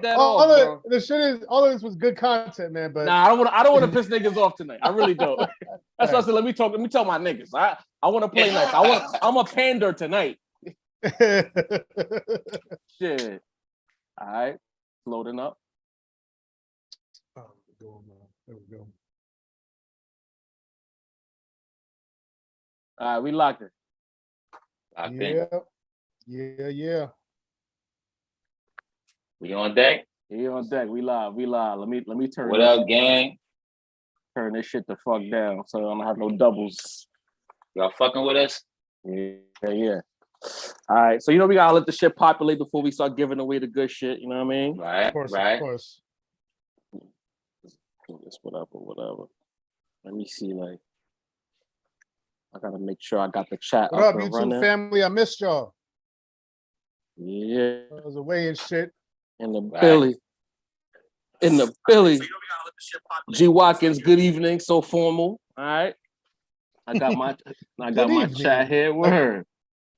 that off, bro. The shit is all of this was good content, man. But nah, I don't want to piss niggas off tonight. I really don't. That's why I said let me tell my niggas. I want to play nice. I'm a pander tonight. Shit. All right, loading up. Oh, there we go. All right, we locked it. Yeah. We on deck? Yeah, on deck. We live. Let me turn. What up, gang? Turn this shit the fuck down so I don't have no doubles. Y'all fucking with us? Yeah. All right, so we gotta let the shit populate before we start giving away the good shit. You know what I mean? Right. Of course. This whatever. Let me see. Like, I gotta make sure I got the chat. What up, YouTube family? I missed y'all. Yeah. I was away and shit. In the Billy. G Watkins, good evening. So formal. All right. I got my chat here. Word.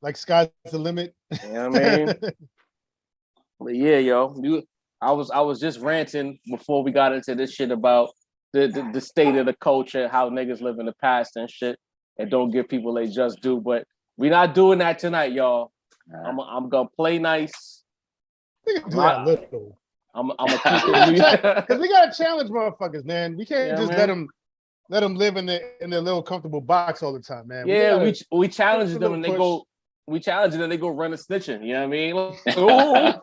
Like sky's the limit. You know what I mean? But yeah, yo. I was just ranting before we got into this shit about the state of the culture, how niggas live in the past and shit, and don't give people they just do. But we're not doing that tonight, y'all. I'm gonna play nice. We can do that little. I'm gonna keep it because we gotta challenge motherfuckers, man. We can't just let them live in their little comfortable box all the time, man. Yeah, we challenge them and they go. We challenge it and they go run a snitching. You know what I mean? Like,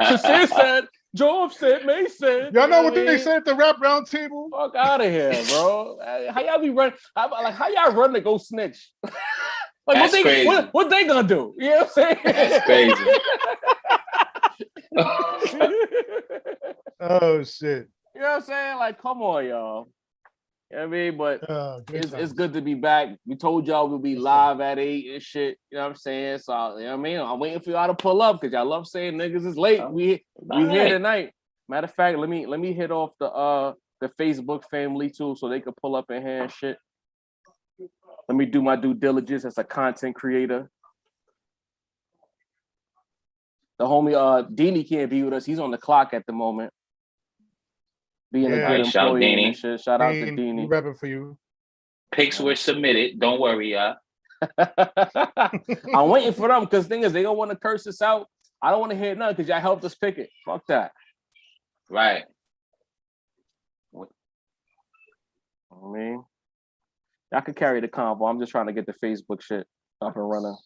Sincere said, Job said, May said. Y'all know what they said at the rap round table? Fuck out of here, bro. How y'all be run? How y'all run to go snitch? Like that's crazy. What they gonna do? You know what I'm saying? That's crazy. Oh shit. You know what I'm saying? Like, come on, y'all. You know what I mean? But it's good to be back. We told y'all we'll be live at 8 and shit. You know what I'm saying? So, you know what I mean? I'm waiting for y'all to pull up because y'all love saying niggas is late. We here tonight. Matter of fact, let me hit off the Facebook family too so they can pull up in here and shit. Let me do my due diligence as a content creator. The homie Deanie can't be with us. He's on the clock at the moment. Being a good employee and shit. Shout out to Deanie. Repping for you. Pics were submitted. Don't worry, y'all. I'm waiting for them because thing is they don't want to curse us out. I don't want to hear nothing because y'all helped us pick it. Fuck that. Right. I mean, y'all can carry the convo. I'm just trying to get the Facebook shit up and running.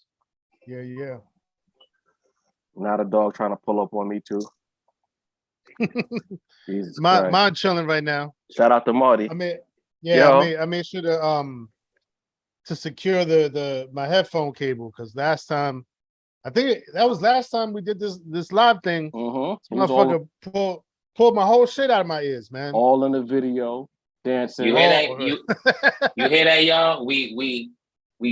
Yeah. Now the dog trying to pull up on me too. Jesus mine chilling right now. Shout out to Marty. I made sure to secure my headphone cable because last time, I think that was last time we did this live thing. Mm-hmm. This motherfucker pulled my whole shit out of my ears, man. All in the video, dancing. You hear that? You hear that, y'all? We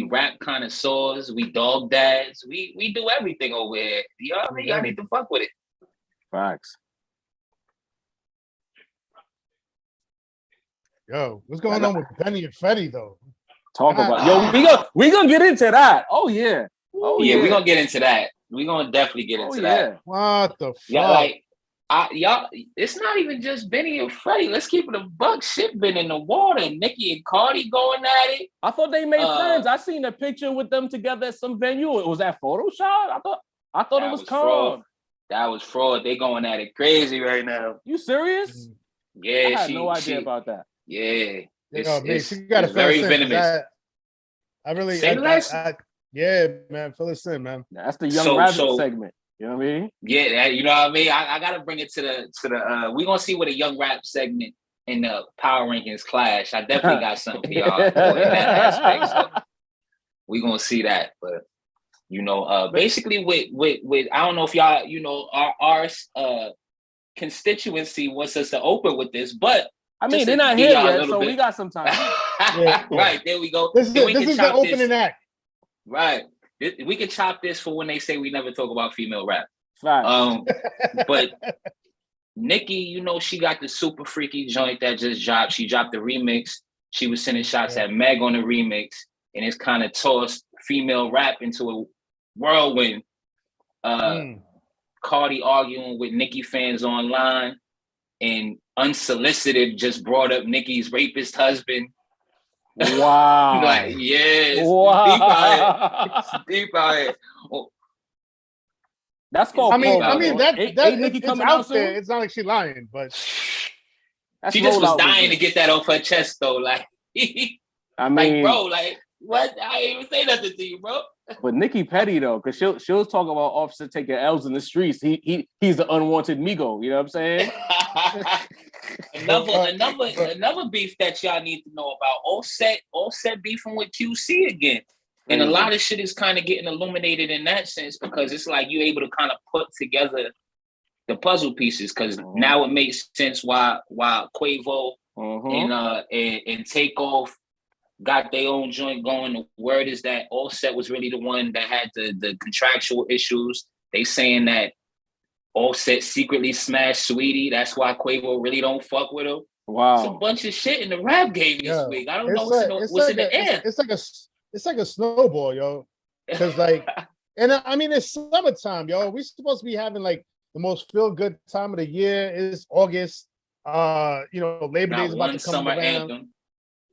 rap connoisseurs, we dog dads, we do everything over here. Y'all need to fuck with it. Facts. Yo, what's going on with Benny and Freddie though? Talk about we gonna get into that. Oh yeah. We're gonna get into that. We're gonna definitely get into that. What the fuck? Yeah, like y'all, it's not even just Benny and Freddie. Let's keep it a buck. Shit been in the water. Nicki and Cardi going at it. I thought they made friends. I seen a picture with them together at some venue. Was that Photoshop? I thought it was calm. That was fraud. They going at it crazy right now. You serious? Yeah, I had no idea about that. Yeah, it's very venomous. Yeah, man, fill us in, man. That's the Young Rabbit segment. You know what I mean? Yeah, you know what I mean. I gotta bring it to the. We're gonna see what a Young Rap segment in the Power Rankings clash. I definitely got something for y'all in that aspect. So we're gonna see that, but basically with I don't know if y'all our constituency wants us to open with this, but I mean they're not here yet, so we got some time. Right, there we go. This is the opening act. Right. We can chop this for when they say we never talk about female rap. Right. But Nicki, she got the super freaky joint that just dropped. She dropped the remix. She was sending shots at Meg on the remix, and it's kind of tossed female rap into a whirlwind. Cardi arguing with Nicki fans online. and unsolicited just brought up Nicki's rapist husband. Wow. Like, yeah, wow. it's deep out here. Oh, that's called. I mean, ain't Nicki it's coming out there. soon? It's not like she lying, but she just was dying to get that off her chest, though. Like, I mean, like, bro, like, what? I ain't even say nothing to you, bro. But Nicki petty though, because she'll talk about Offset taking L's in the streets. He's the unwanted Migo. You know what I'm saying? another beef that y'all need to know about. Offset beefing with QC again. And a lot of shit is kind of getting illuminated in that sense because it's like you're able to kind of put together the puzzle pieces because now it makes sense why Quavo and Takeoff got their own joint going. The word is that Offset was really the one that had the contractual issues. They saying that Offset secretly smashed Sweetie. That's why Quavo really don't fuck with him. Wow. It's a bunch of shit in the rap game this week. I don't know what's in the air. It's like a snowball, yo. Because like, and I mean, it's summertime, yo. We're supposed to be having like the most feel good time of the year. It's August. Labor Day is about to come around. Anthem.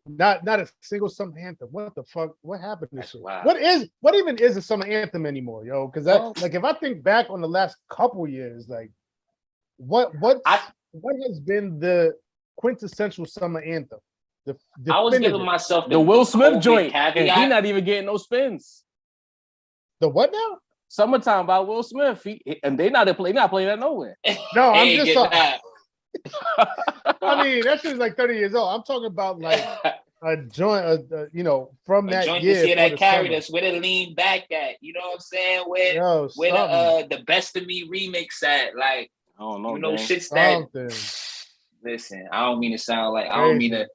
Not a single summer anthem. What the fuck? What happened to this shit? What even is a summer anthem anymore, yo? Because like if I think back on the last couple years, like what has been the quintessential summer anthem? I was giving myself the Will Smith joint, and he not even getting no spins. The what now? Summertime by Will Smith, and they not playing that nowhere. No, I'm just talking. I mean, that shit's like 30 years old. I'm talking about like a joint, from that joint year. This year that carried us, where they lean back at. You know what I'm saying? Where the Best of Me remix at? Like, I don't know. Shit's that. Listen, I don't mean to sound like I don't mean to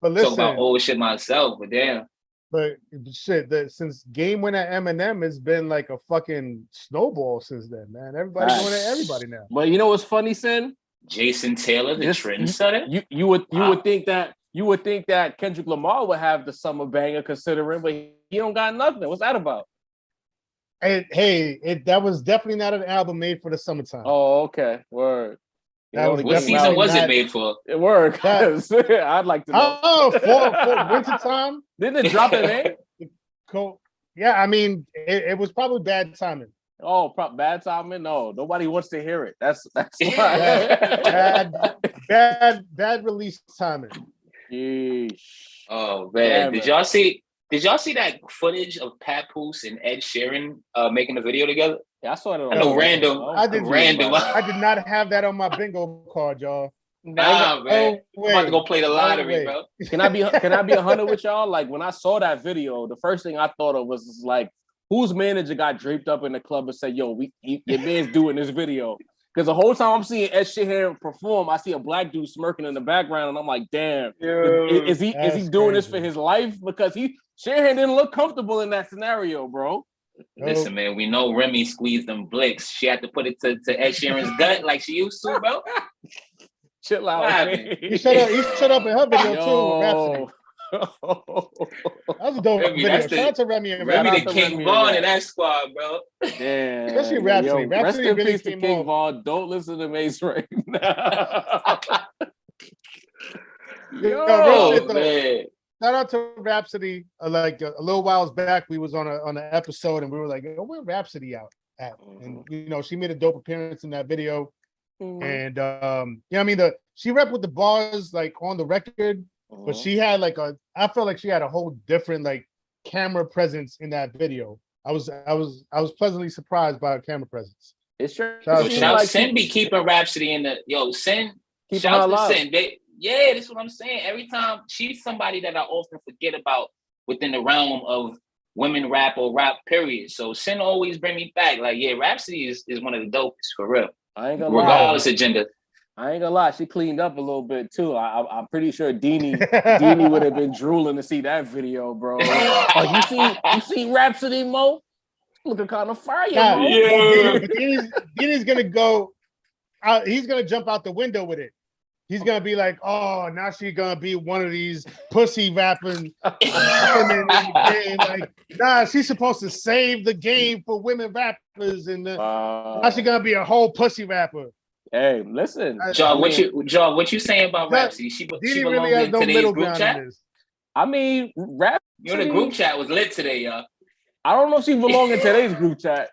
talk about old shit myself, but damn. But shit, since Game Winner Eminem has been like a fucking snowball since then, man. Everybody's going at everybody now. But you know what's funny, Sin? Jason Taylor, the trendsetter. You would think that Kendrick Lamar would have the summer banger considering, but he don't got nothing. What's that about? That was definitely not an album made for the summertime. Oh, okay. Word. What season was it made for? It worked. I'd like to know. Oh, for wintertime. Didn't it drop in May? Cool. Yeah, I mean, it was probably bad timing. Oh, bad timing? No, nobody wants to hear it. That's why. bad release timing. Yeesh. Oh man, did y'all see that footage of Papoose and Ed Sheeran making a video together? Yeah, I saw it. I know random. I did not have that on my bingo card, y'all. Nah, man. I'm about to go play the lottery, bro. Can I be 100 with y'all? Like when I saw that video, the first thing I thought of was like, whose manager got draped up in the club and said, "Yo, your man's doing this video"? Because the whole time I'm seeing Ed Sheeran perform, I see a black dude smirking in the background, and I'm like, "Damn, is he doing this for his life?" Because Sheeran didn't look comfortable in that scenario, bro. Listen, man, we know Remy squeezed them blicks. She had to put it to Ed Sheeran's gut like she used to, bro. Chill out. He shut up in her video too. Rhapsody. That was a dope video. Shout out to Remy and Remy the King Vaughn in that squad, bro. Damn. Especially Rhapsody. Rest in peace to King Vaughn. Don't listen to Mace right now. Man. Shout out to Rhapsody. Like a little whiles back, we was on an episode and we were like, "Where Rhapsody at?" And she made a dope appearance in that video. And she repped with the bars like on the record, but she had I felt like she had a whole different like camera presence in that video. I was pleasantly surprised by her camera presence. It's true. Sin be keeping Rhapsody in the Sin. Shout out to Sin. Yeah, that's what I'm saying. Every time she's somebody that I often forget about within the realm of women rap or rap period. So Sin always bring me back. Like, yeah, Rhapsody is one of the dopest for real. I ain't gonna regardless agenda. I ain't gonna lie, she cleaned up a little bit too. I'm pretty sure Deanie would have been drooling to see that video, bro. You see Rhapsody, Mo? Looking kind of fire, Mo. Yeah. But Deanie's gonna go out, he's gonna jump out the window with it. He's gonna be like, "Oh, now she's gonna be one of these pussy rapping women in the game." Like, nah, she's supposed to save the game for women rappers, and now she's gonna be a whole pussy rapper. Hey, listen, Joe. What you saying about Rhapsody? She Didi belongs really has in no today's middle group ground chat. in this. I mean, Rhapsody. You know, the group chat was lit today, y'all. I don't know if she belongs in today's group chat.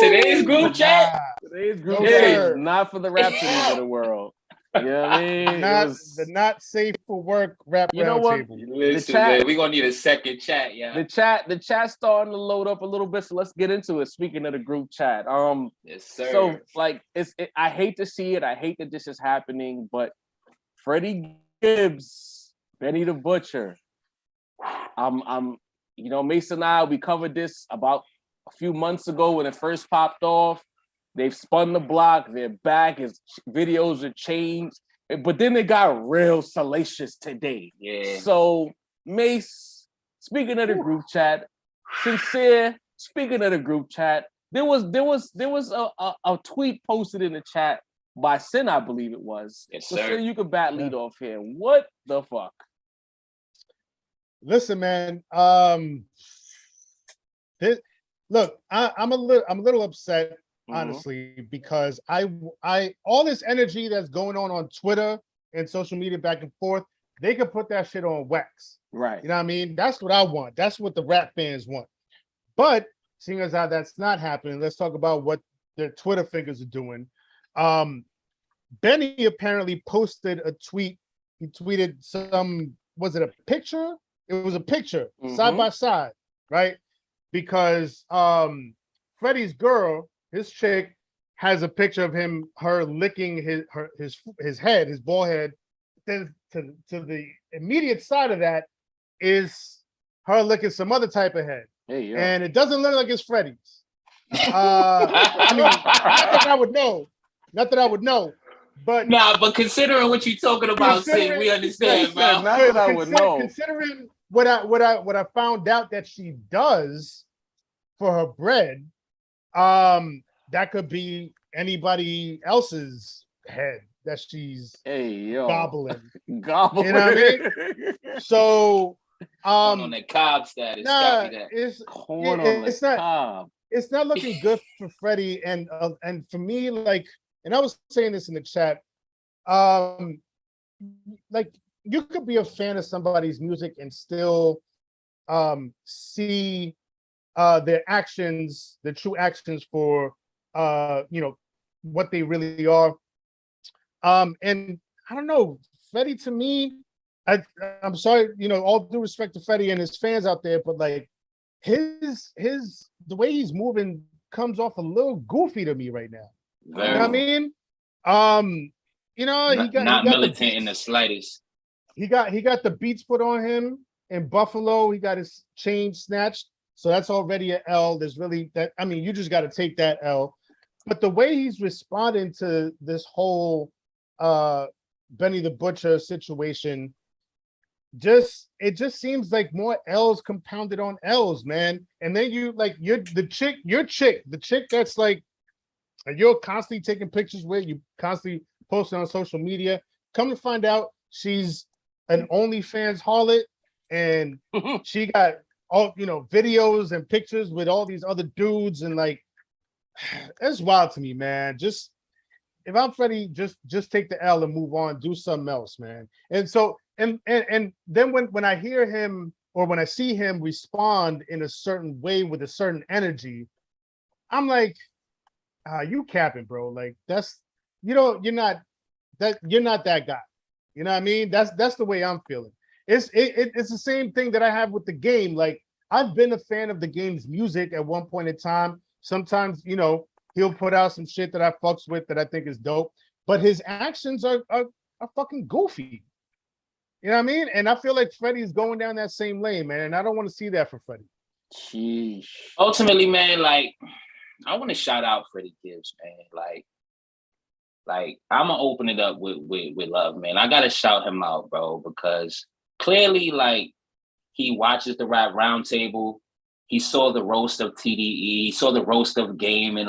Today's group chat. Today's group chat is not for the Rhapsodies of the world. You know what I mean? The not safe for work rap roundtable. Listen, man, we're gonna need a second chat, yeah. The chat's starting to load up a little bit, so let's get into it. Speaking of the group chat, yes, sir. So like, I hate to see it. I hate that this is happening, but Freddie Gibbs, Benny the Butcher. Mason and I, we covered this about a few months ago when it first popped off. They've spun the block. They're back. His videos are changed. But then they got real salacious today. Yeah. So, Mace, speaking of the group chat, Sincere, speaking of the group chat, there was a tweet posted in the chat by Sin, I believe it was. Yes, so sir. Sin, you could lead off here. What the fuck? Listen, man. Look, I'm a little upset, honestly, because I all this energy that's going on Twitter and social media back and forth, they could put that shit on wax. Right. You know what I mean? That's what I want. That's what the rap fans want. But seeing as how that's not happening, let's talk about what their Twitter fingers are doing. Benny apparently posted a tweet. He tweeted was it a picture? It was a picture, side by side, right? Because Freddie's girl, his chick, has a picture of her licking his head, his bald head. Then to the immediate side of that is her licking some other type of head. Hey, and it doesn't look like it's Freddie's. I mean, not that I would know. But but considering what you're talking about, Sid, we understand, man. Not that I would know. Considering what I found out that she does for her bread, that could be anybody else's head that she's gobbling. You know what I mean? So on the Cobb status. It's not looking good for Freddie and for me, like, and I was saying this in the chat, like, you could be a fan of somebody's music and still see their actions, the true actions for what they really are. And I don't know, Freddie, to me, I'm sorry, all due respect to Freddie and his fans out there, but like the way he's moving comes off a little goofy to me right now. You know what I mean? He got militant in the slightest. He got the beats put on him in Buffalo. He got his chain snatched, so that's already an L. There's really that. I mean, you just got to take that L. But the way he's responding to this whole Benny the Butcher situation, it just seems like more L's compounded on L's, man. And then the chick that's like you're constantly taking pictures with, you constantly posting on social media. Come to find out, she's an OnlyFans harlot, and she got all videos and pictures with all these other dudes, and like that's wild to me, man. Just if I'm Freddie, just take the L and move on, do something else, man. And so and then when I hear him or when I see him respond in a certain way with a certain energy, I'm like, you capping, bro. Like you're not that guy. You know what I mean? That's the way I'm feeling. It's the same thing that I have with the game. Like, I've been a fan of the game's music at one point in time. Sometimes, he'll put out some shit that I fucks with that I think is dope, but his actions are fucking goofy. You know what I mean? And I feel like Freddie's going down that same lane, man. And I don't want to see that for Freddie. Sheesh. Ultimately, man, like, I want to shout out Freddie Gibbs, man. Like I'm gonna open it up with love, man. I gotta shout him out, bro, because clearly, like, he watches the Rap Roundtable. He saw the roast of TDE. He saw the roast of Game and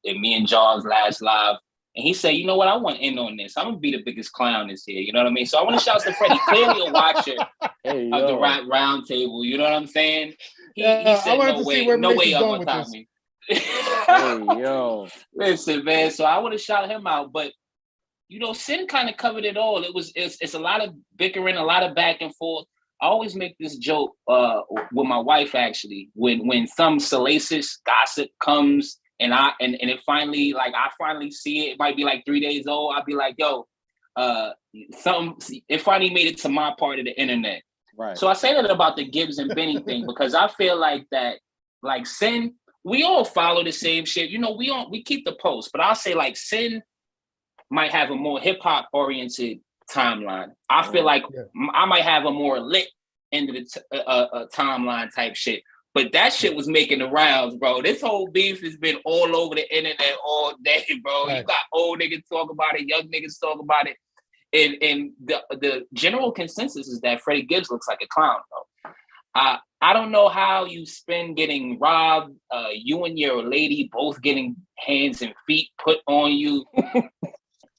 me and John's last live. And he said, you know what? I want in on this. I'm going to be the biggest clown this year. You know what I mean? So I want to shout out to Freddie. Clearly a watcher of the Rap Roundtable. You know what I'm saying? He said, no way, y'all going to top me. Hey, yo. Listen, man. So I would have shot him out, but Sin kind of covered it all. It's a lot of bickering, a lot of back and forth. I always make this joke with my wife actually when some salacious gossip comes and it finally I finally see it. It might be like 3 days old. I'll be like, yo, it finally made it to my part of the internet. Right. So I say that about the Gibbs and Benny thing because I feel like that, like Sin, we all follow the same shit. We keep the post, but I'll say like Sin might have a more hip hop oriented timeline. I feel like I might have a more lit end of the timeline type shit. But that shit was making the rounds, bro. This whole beef has been all over the internet all day, bro. Right. You got old niggas talk about it, young niggas talk about it. And the general consensus is that Freddie Gibbs looks like a clown, bro. I don't know how you spend getting robbed, you and your lady both getting hands and feet put on you.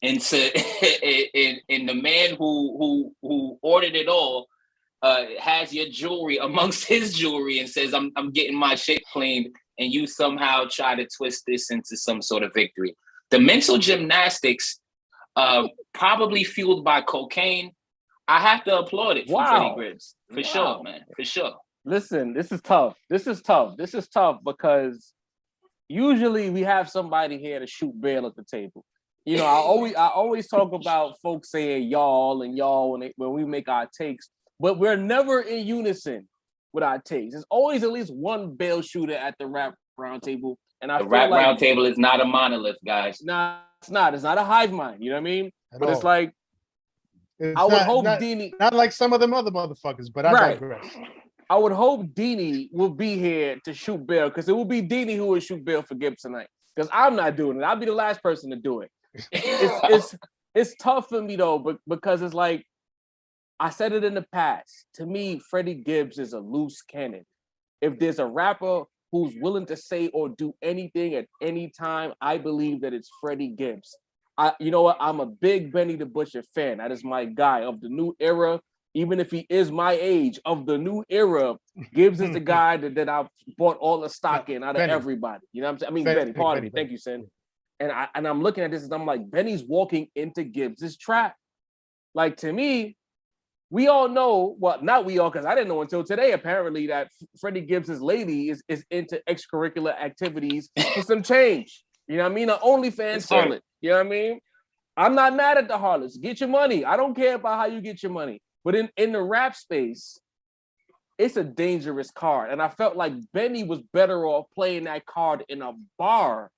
And the man who ordered it all has your jewelry amongst his jewelry and says, I'm getting my shit cleaned, and you somehow try to twist this into some sort of victory. The mental gymnastics, probably fueled by cocaine, I have to applaud it from Freddie Gibbs. For sure, man. For sure. Listen, this is tough. This is tough because usually we have somebody here to shoot bail at the table. I always talk about folks saying y'all when we make our takes, but we're never in unison with our takes. There's always at least one bail shooter at the rap roundtable. And the rap roundtable is not a monolith, guys. No, it's not. It's not a hive mind. You know what I mean? But it's like, I would hope Deanie, not like some of them other motherfuckers, but I digress. I would hope Deanie will be here to shoot bail, because it will be Deanie who will shoot bail for Gibbs tonight. Because I'm not doing it. I'll be the last person to do it. It's tough for me though, but because it's like, I said it in the past. To me, Freddie Gibbs is a loose cannon. If there's a rapper who's willing to say or do anything at any time, I believe that it's Freddie Gibbs. You know what? I'm a big Benny the Butcher fan. That is my guy of the new era. Even if he is my age, of the new era, Gibbs is the guy that I bought all the stock in out of everybody. You know what I'm saying? I mean, Benny, pardon me. Thank you, Sin. And I'm looking at this and I'm like, Benny's walking into Gibbs' trap. Like, to me, we all know, well, not we all, because I didn't know until today, apparently, that Freddie Gibbs' lady is into extracurricular activities for some change. You know what I mean? An OnlyFans harlot. You know what I mean? I'm not mad at the harlots. Get your money. I don't care about how you get your money. But in the rap space, it's a dangerous card. And I felt like Benny was better off playing that card in a bar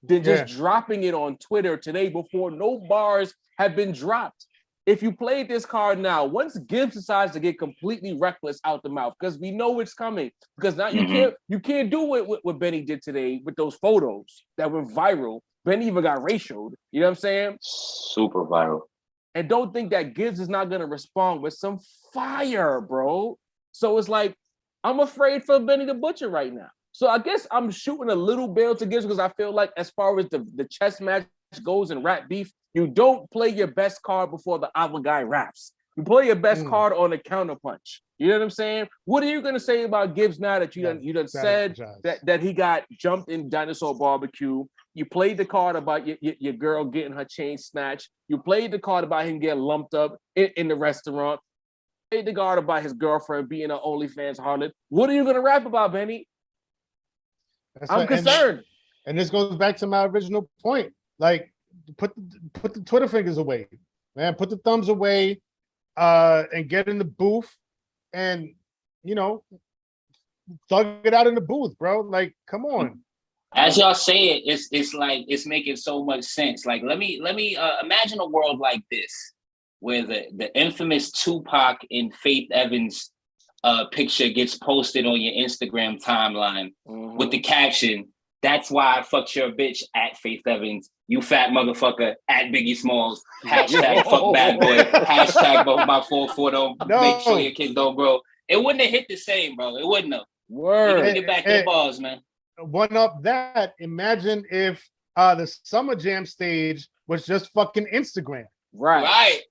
than just dropping it on Twitter today before no bars have been dropped. If you played this card now, once Gibbs decides to get completely reckless out the mouth, because we know it's coming, because now you can't do what Benny did today with those photos that went viral. Benny even got ratioed. You know what I'm saying? Super viral. And don't think that Gibbs is not going to respond with some fire, bro. So it's like, I'm afraid for Benny the Butcher right now. So I guess I'm shooting a little bail to Gibbs because I feel like as far as the chess match goes in rap beef, you don't play your best card before the other guy raps. You play your best card on the counterpunch. You know what I'm saying? What are you going to say about Gibbs now that you done said that he got jumped in Dinosaur Barbecue? You played the card about your girl getting her chain snatched. You played the card about him getting lumped up in the restaurant. You played the card about his girlfriend being an OnlyFans harlot. What are you going to rap about, Benny? I'm concerned. And this goes back to my original point. Like, put the Twitter fingers away, man. Put the thumbs away, and get in the booth, and thug it out in the booth, bro. Like, come on. As y'all say it, it's like it's making so much sense. Like, let me imagine a world like this, where the infamous Tupac and Faith Evans picture gets posted on your Instagram timeline with the caption, "That's why I fucked your bitch at Faith Evans. You fat motherfucker at Biggie Smalls. Hashtag fuck bad boy. Hashtag both my 4-4 don't make sure your kids don't grow." It wouldn't have hit the same, bro. It wouldn't have. Word. Get back their balls, man. One up that, imagine if the Summer Jam stage was just fucking Instagram. Right.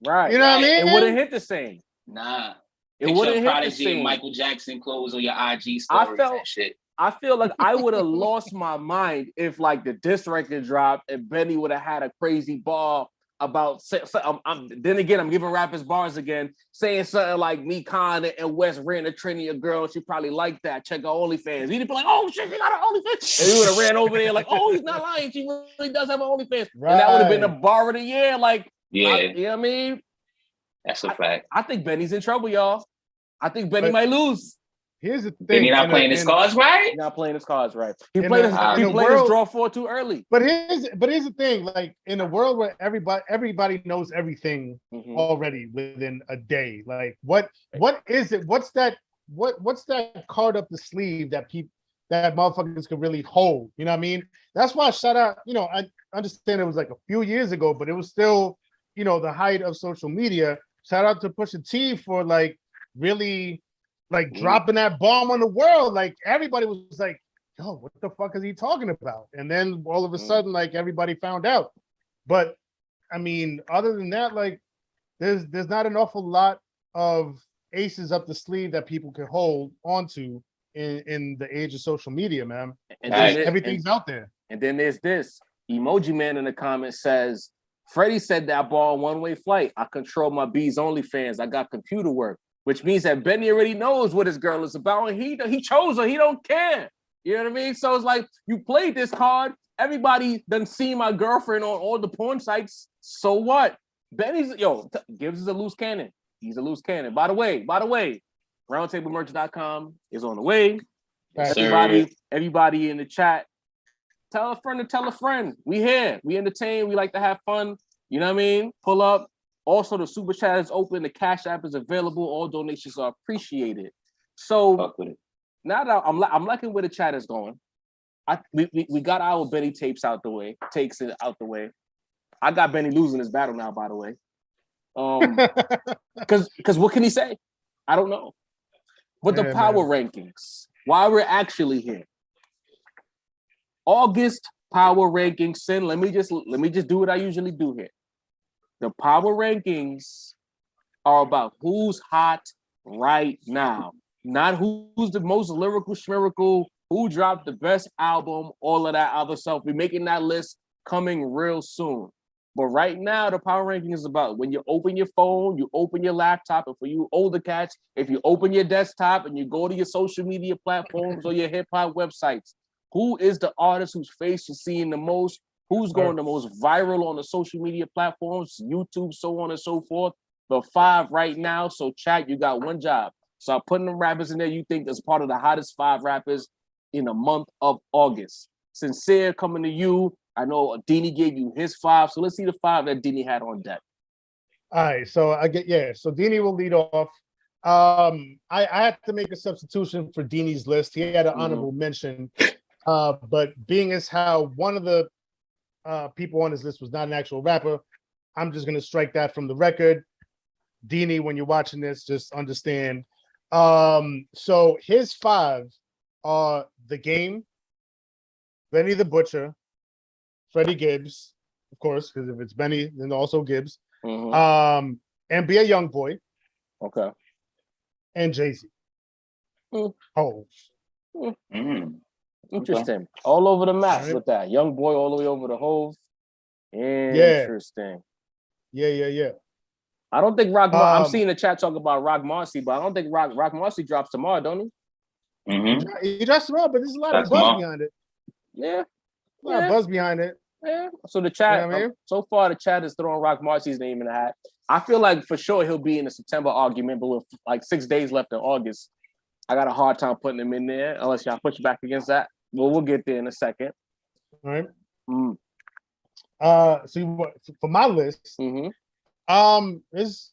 You know what I mean? It wouldn't hit the same. Nah. It wouldn't hit the Prodigy same. and Michael Jackson clothes on your IG stories and shit. I feel like I would have lost my mind if like the diss record dropped and Benny would have had a crazy bar about. Then again, I'm giving rappers bars again, saying something like me, Khan, and West ran a Trinity a girl. She probably liked that. Check out OnlyFans. He'd be like, "Oh shit, she got an OnlyFans," and he would have ran over there like, "Oh, he's not lying. She really does have an OnlyFans," and that would have been the bar of the year. Like, yeah, you know what I mean? That's a fact. I think Benny's in trouble, y'all. I think Benny might lose. Here's the thing. Then he's not playing his cards right? He's not playing his cards right. He played his draw 4 too early. But here's the thing, like in a world where everybody knows everything already within a day. Like what is it? What's that card up the sleeve that motherfuckers could really hold? You know what I mean? That's why shout out, I understand it was like a few years ago, but it was still, the height of social media. Shout out to Pusha T for like really like dropping that bomb on the world. Like everybody was like, yo, what the fuck is he talking about? And then all of a sudden, like everybody found out. But I mean, other than that, like there's not an awful lot of aces up the sleeve that people can hold onto in the age of social media, man. And everything's out there. And then there's this Emoji Man in the comments says, Freddie said that ball one-way flight. I control my B's OnlyFans. I got computer work, which means that Benny already knows what his girl is about, and he chose her. He don't care. You know what I mean? So it's like, you played this card. Everybody done seen my girlfriend on all the porn sites. So what? Benny's, Gibbs is a loose cannon. He's a loose cannon. By the way, roundtablemerch.com is on the way. Yes, everybody in the chat, tell a friend to tell a friend. We here. We entertain. We like to have fun. You know what I mean? Pull up. Also, the super chat is open. The Cash App is available. All donations are appreciated. So now that I'm liking where the chat is going. We got our Benny takes out the way. I got Benny losing this battle now, by the way. Because what can he say? I don't know. But the power rankings, why we're actually here. August power rankings. Sin. Let me just do what I usually do here. The power rankings are about who's hot right now, not who's the most lyrical schmirical, who dropped the best album, all of that other stuff. We're making that list coming real soon. But right now, the power ranking is about when you open your phone, you open your laptop, and for you older cats, if you open your desktop and you go to your social media platforms or your hip-hop websites, who is the artist whose face is seeing the most? Who's going the most viral on the social media platforms, YouTube, so on and so forth? The 5 right now. So chat, you got one job. So I'm putting the rappers in there you think is part of the hottest 5 rappers in the month of August. Sincere coming to you. I know Dini gave you his 5. So let's see the 5 that Dini had on deck. All right. So So Dini will lead off. I had to make a substitution for Dini's list. He had an honorable mention. But being as how one of the people on his list was not an actual rapper, I'm just going to strike that from the record. Dini, when you're watching this, just understand. So his 5 are The Game, Benny the Butcher, Freddie Gibbs, of course, because if it's Benny, then also Gibbs, and Be a Young Boy. Okay. And Jay-Z. Oh. Interesting. Okay. All over the map with that. Young Boy all the way over the Hove. Interesting. Yeah. I don't think I'm seeing the chat talk about Rock Marcy, but I don't think Rock Marcy drops tomorrow, don't he? He drops tomorrow, but there's a lot of buzz behind it. Yeah. A lot of buzz behind it. Yeah. So the chat, so far the chat is throwing Rock Marcy's name in the hat. I feel like for sure he'll be in the September argument, but with like 6 days left in August, I got a hard time putting him in there unless y'all push back against that. Well, we'll get there in a second. All right. So for my list, there's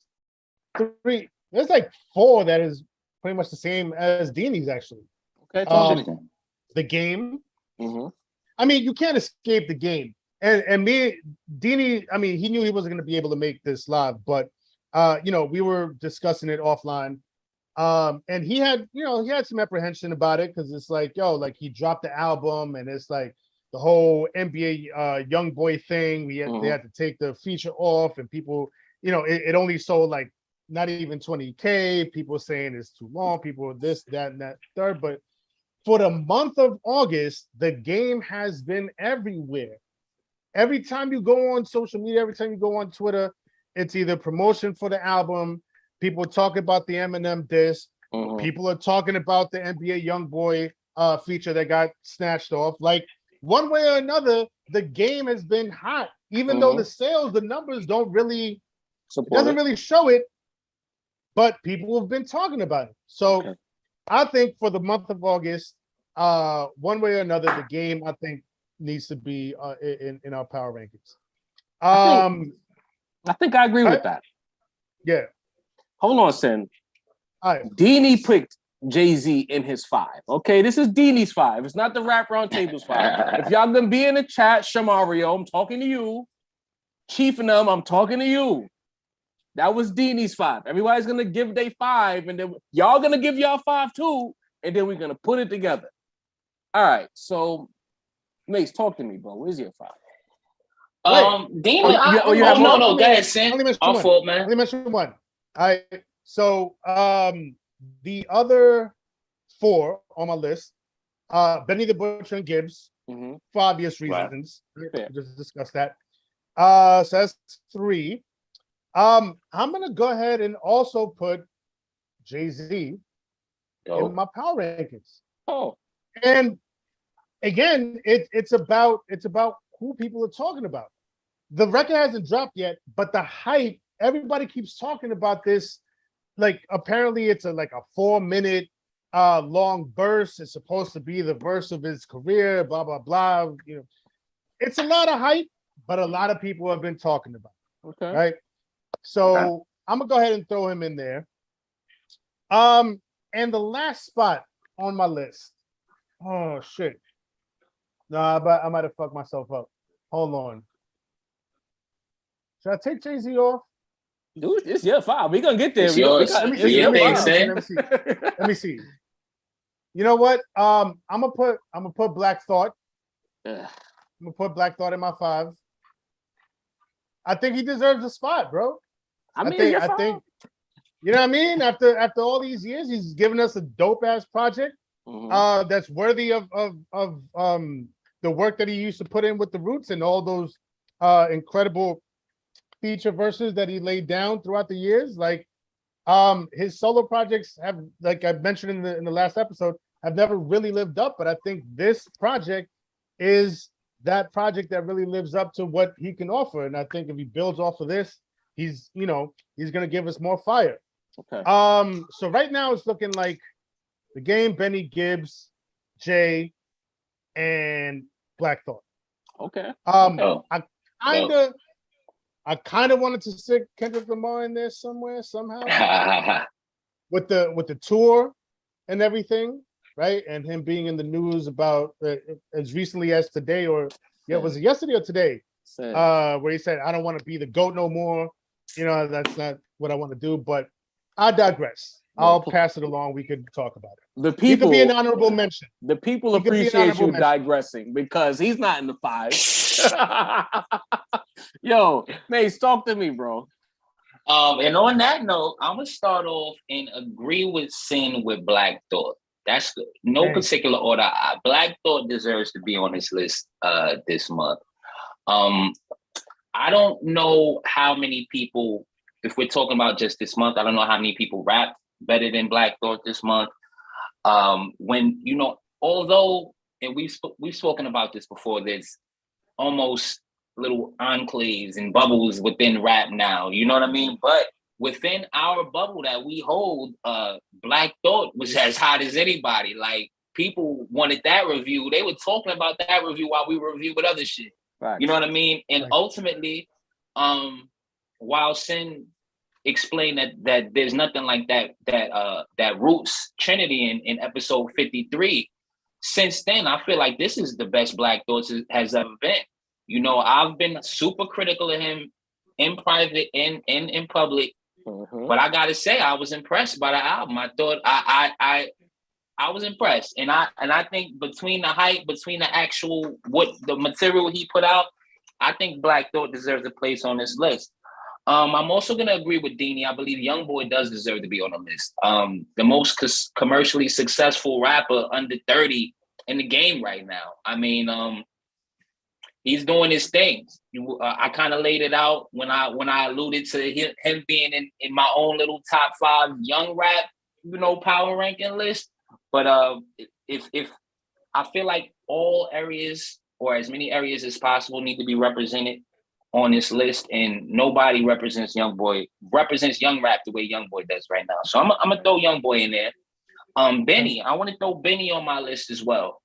3. There's like 4 that is pretty much the same as Dini's actually. Okay. The Game. I mean, you can't escape The Game. And Dini, I mean, he knew he wasn't going to be able to make this live, but we were discussing it offline. And he had some apprehension about it because it's like, he dropped the album and it's like the whole NBA young boy thing. They had to take the feature off, and people, it only sold like not even 20K. People saying it's too long. People this, that, and that third. But for the month of August, the game has been everywhere. Every time you go on social media, every time you go on Twitter, it's either promotion for the album, people talking about the Eminem disc, people are talking about the NBA YoungBoy feature that got snatched off. Like, one way or another, the game has been hot, even though the sales, the numbers don't really, doesn't really show it, but people have been talking about it. So I think for the month of August, one way or another, the game, I think, needs to be in our power rankings. I think I agree with that. Yeah. Hold on, Sin. All right. Deanie picked Jay-Z in his 5. Okay, this is Deanie's 5. It's not the Rap Roundtable's 5. If y'all gonna be in the chat, Shamario, I'm talking to you. Chief and them, I'm talking to you. That was Deanie's 5. Everybody's gonna give their 5, and then y'all gonna give y'all 5 too, and then we're gonna put it together. All right, so Mace, talk to me, bro. Where's your 5? Deanie. Go ahead, Sin. Our fault, man. Let me mention one. All right. So the other 4 on my list, Benny the Butcher and Gibbs, for obvious reasons. Right. Just discuss that. So that's 3. I'm gonna go ahead and also put Jay-Z in my power rankings. And again, it's about who people are talking about. The record hasn't dropped yet, but the hype, everybody keeps talking about this. Like, apparently it's a 4-minute long verse. It's supposed to be the verse of his career, blah, blah, blah. You know, it's a lot of hype, but a lot of people have been talking about it. Okay. Right. So I'm gonna go ahead and throw him in there. And the last spot on my list. Oh shit. Nah, but I might have fucked myself up. Hold on. Should I take Jay-Z off? Dude, it's your 5. We're gonna get there. Let me see. You know what? I'm gonna put Black Thought. I'm gonna put Black Thought in my 5. I think he deserves a spot, bro. I think you know what I mean? After all these years, he's given us a dope ass project that's worthy of the work that he used to put in with the Roots and all those incredible feature verses that he laid down throughout the years. Like, his solo projects have, like I mentioned in the last episode, have never really lived up. But I think this project is that project that really lives up to what he can offer. And I think if he builds off of this, he's gonna give us more fire. Okay. So right now it's looking like the game, Benny Gibbs, Jay, and Black Thought. Okay. I kind of wanted to stick Kendrick Lamar in there somehow with the tour and everything, right? And him being in the news about as recently as today, was it yesterday or today? Where he said, "I don't want to be the GOAT no more." You know, that's not what I want to do. But I digress. I'll pass it along. We could talk about it. The people, he could be an honorable mention. The people appreciate you digressing because he's not in the 5. Yo, Mace, talk to me, bro. And on that note, I'm gonna start off and agree with Sin with Black Thought. That's good. No particular order. Black Thought deserves to be on this list this month. I don't know how many people, if we're talking about just this month, I don't know how many people rap better than Black Thought this month. When, although, and we've spoken about this before, there's almost little enclaves and bubbles within rap now, you know what I mean? But within our bubble that we hold, Black Thought was as hot as anybody. Like, people wanted that review. They were talking about that review while we were reviewing other shit. Right. You know what I mean? And ultimately, while Sin explained that there's nothing like that Roots Trinity in episode 53, since then, I feel like this is the best Black Thought has ever been. I've been super critical of him in private and in public, but I gotta say, I was impressed by the album. I thought I was impressed, and I think between the hype, between the actual the material he put out, I think Black Thought deserves a place on this list. I'm also gonna agree with Deanie. I believe YoungBoy does deserve to be on the list. The most commercially successful rapper under 30 in the game right now. I mean, he's doing his things. I kind of laid it out when I alluded to him being in my own little top 5 young rap, power ranking list. But if I feel like all areas or as many areas as possible need to be represented on this list, and nobody represents young rap the way YoungBoy does right now. So I'm gonna throw YoungBoy in there. Benny, I want to throw Benny on my list as well.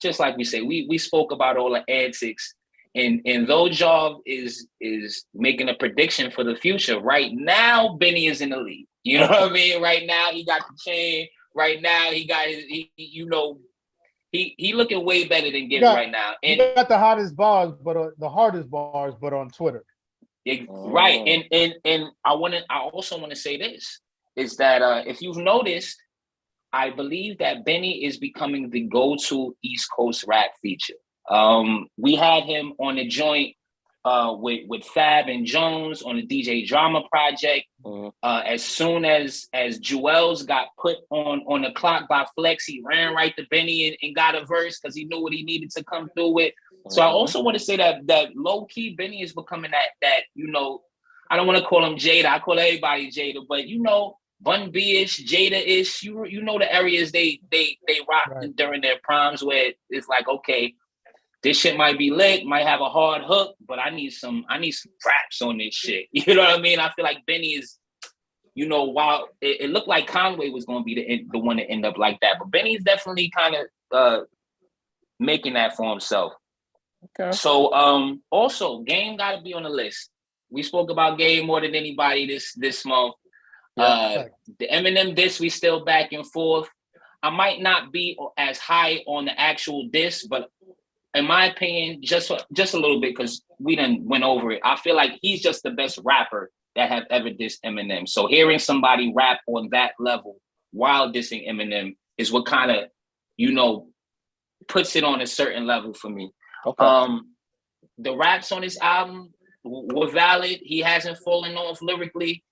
Just like we say, we spoke about all the antics, and though Job is making a prediction for the future, right now Benny is in the league. You know what I mean? Right now he got the chain. Right now he got he looking way better than Gibbs right now. And he got the hottest bars, but the hardest bars, but on Twitter. Right, and I also want to say this is that if you've noticed, I believe that Benny is becoming the go-to East Coast rap feature. We had him on the joint with Fab and Jones on the DJ Drama project. As soon as Jewels got put on the clock by Flex, he ran right to Benny and got a verse because he knew what he needed to come through with. So I also want to say that low-key Benny is becoming that I don't want to call him Jada. I call everybody Jada, but Bun B-ish, Jada-ish, you know the areas they rocked during their primes where it's like, okay, this shit might be lit, might have a hard hook, but I need some raps on this shit. You know what I mean? I feel like Benny is, while it looked like Conway was going to be the one to end up like that, but Benny's definitely kind of making that for himself. Okay. So also, Game got to be on the list. We spoke about Game more than anybody this month. The Eminem diss, we still back and forth. I might not be as high on the actual diss, but in my opinion, just a little bit, because we done went over it. I feel like he's just the best rapper that have ever dissed Eminem. So hearing somebody rap on that level while dissing Eminem is what kind of, puts it on a certain level for me. Okay. The raps on this album were valid. He hasn't fallen off lyrically.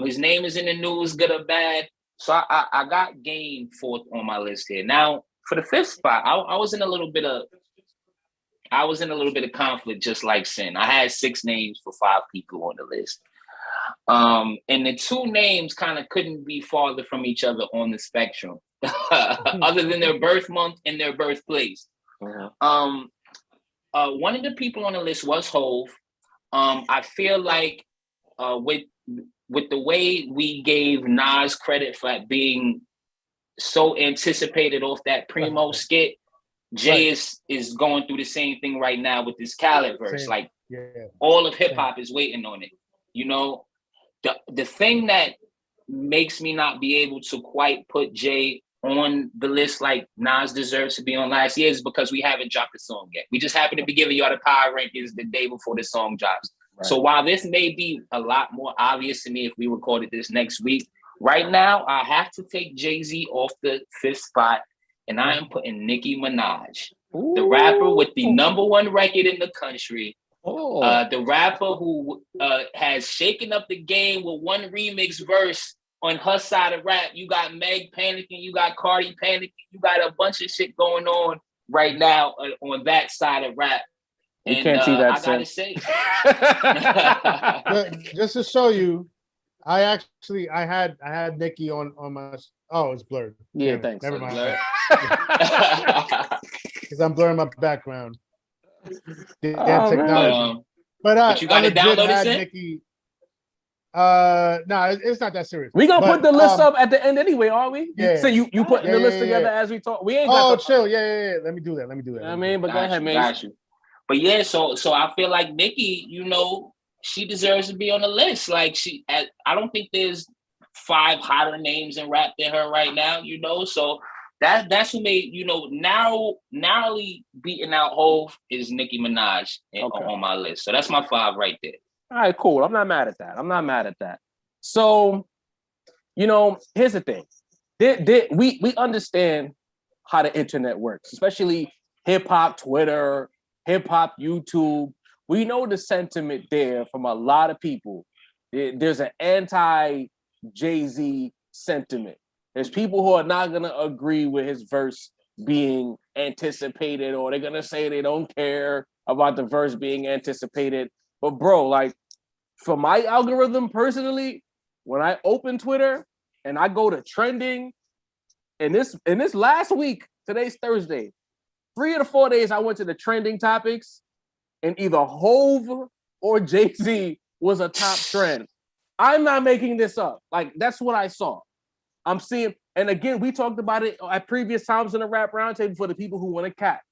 His name is in the news, good or bad. So I got Game 4th on my list here. Now, for the 5th spot, I was in a little bit of conflict, just like Sin. I had 6 names for 5 people on the list. And the 2 names kind of couldn't be farther from each other on the spectrum, other than their birth month and their birthplace. One of the people on the list was Hove. I feel like with the way we gave Nas credit for being so anticipated off that Primo skit, Jay is going through the same thing right now with this Khaled verse. All of hip hop is waiting on it. The thing that makes me not be able to quite put Jay on the list like Nas deserves to be on last year is because we haven't dropped the song yet. We just happen to be giving y'all the power rankings the day before the song drops. Right. So while this may be a lot more obvious to me if we recorded this next week, right now I have to take Jay-Z off the 5th spot, and I am putting Nicki Minaj, the rapper with the #1 record in the country, the rapper who has shaken up the game with one remix verse on her side of rap. You got Meg panicking, you got Cardi panicking, you got a bunch of shit going on right now on that side of rap. You can't see that. I gotta say, just to show you, I had Nicki on my. Oh, it's blurred. Yeah, thanks. Never mind. Because I'm blurring my background. Technology. But you got to download it, Nicki. No, it's not that serious. We gonna put the list up at the end anyway, aren't we? Yeah. So you putting the list together as we talk. We ain't. Chill. Yeah. Let me do that. I mean, but go ahead, man. Got you. But yeah, so I feel like Nicki, she deserves to be on the list. Like I don't think there's 5 hotter names in rap than her right now. So that's who made narrowly beating out Hove is Nicki Minaj on my list. So that's my 5 right there. All right, cool. I'm not mad at that. So, here's the thing. We understand how the internet works, especially hip hop Twitter, hip hop YouTube. we know the sentiment there from a lot of people. There's an anti-Jay-Z sentiment. There's people who are not going to agree with his verse being anticipated, or they're going to say they don't care about the verse being anticipated. But bro, like, for my algorithm personally, when I open Twitter and I go to trending, and this last week, today's Thursday, 3 of the 4 days I went to the trending topics, and either Hove or Jay-Z was a top trend. I'm not making this up. Like, that's what I saw. I'm seeing, and again, we talked about it at previous times in the Rap Roundtable for the people who want to cap.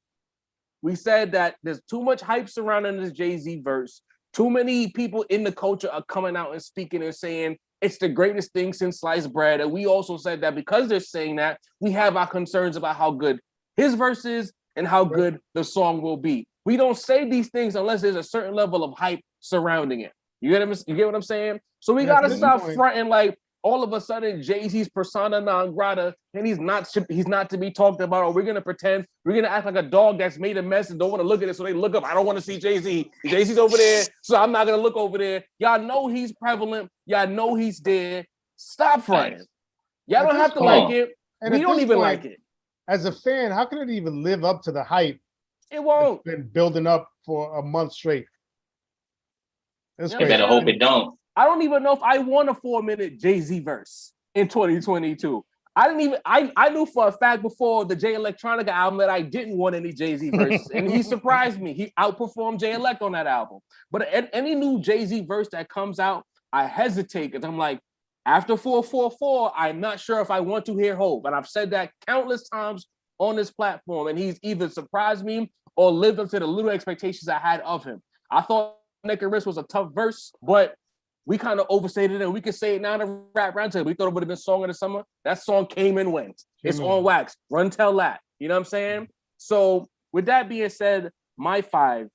We said that there's too much hype surrounding this Jay-Z verse. Too many people in the culture are coming out and speaking and saying it's the greatest thing since sliced bread. And we also said that because they're saying that, we have our concerns about how good his verse is and how good the song will be. We don't say these things unless there's a certain level of hype surrounding it. You get what I'm saying? So we gotta stop fronting like all of a sudden Jay-Z's persona non grata, and he's not to be talked about, or we're gonna pretend, we're gonna act like a dog that's made a mess and don't want to look at it, so they look up. I don't want to see Jay-Z. Jay-Z's over there, so I'm not gonna look over there. Y'all know he's prevalent. Y'all know he's there. Stop fronting. Y'all don't have to like it. And we don't even like it. As a fan, how can it even live up to the hype? It won't. It's been building up for a month straight. You better hope it don't. I don't even know if I want a 4-minute Jay-Z verse in 2022. I knew for a fact before the Jay Electronica album that I didn't want any Jay-Z verse, and he surprised me. He outperformed Jay Elect on that album. But any new Jay-Z verse that comes out, I hesitate because I'm like, after 444, I'm not sure if I want to hear Hope. And I've said that countless times on this platform, and he's either surprised me or lived up to the little expectations I had of him. I thought Neck and Wrist was a tough verse, but we kind of overstated it. We can say it now in a Rap Roundtable. We thought it would have been Song of the Summer. That song came and went. It's on wax. Run, tell that. You know what I'm saying? So with that being said, my 5,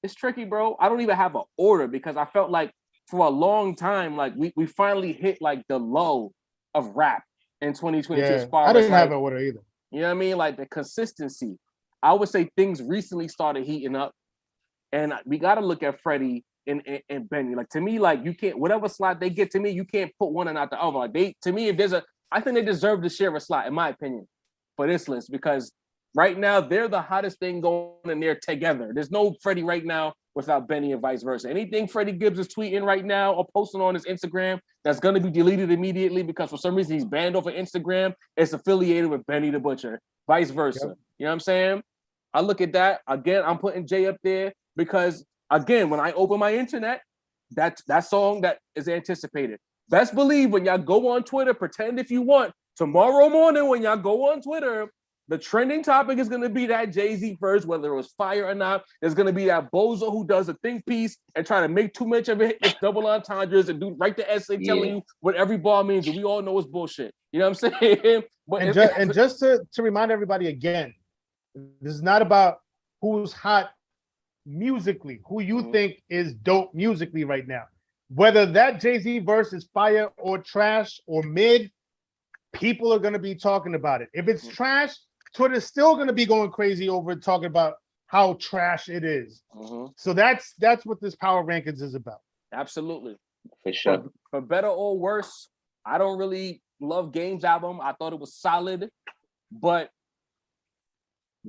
it's tricky, bro. I don't even have an order because I felt like for a long time, like we finally hit like the low of rap in 2022. Yeah, I didn't have an order either. You know what I mean? Like the consistency. I would say things recently started heating up, and we got to look at Freddie and Benny. Like, to me, like, you can't, whatever slot they get to me, you can't put one and not the other. Like, to me, I think they deserve to share a slot, in my opinion, for this list, because right now they're the hottest thing going and they're together. There's no Freddie right now without Benny and vice versa. Anything Freddie Gibbs is tweeting right now or posting on his Instagram that's going to be deleted immediately because for some reason he's banned off of Instagram, it's affiliated with Benny the Butcher, vice versa. Yep. You know what I'm saying? I look at that. Again, I'm putting Jay up there because, again, when I open my internet, that song that is anticipated. Best believe when y'all go on Twitter, pretend if you want, tomorrow morning when y'all go on Twitter, the trending topic is going to be that Jay-Z verse, whether it was fire or not. There's going to be that bozo who does a think piece and try to make too much of it. It's double entendres and write the essay telling you what every bar means, and we all know it's bullshit. You know what I'm saying? But just to remind everybody again, this is not about who's hot musically, who you think is dope musically right now. Whether that Jay-Z verse is fire or trash or mid, people are going to be talking about it. If it's trash, Twitter's still going to be going crazy over it, talking about how trash it is. So that's what this power rankings is about. Absolutely. For sure. For better or worse, I don't really love Game's album. I thought it was solid, but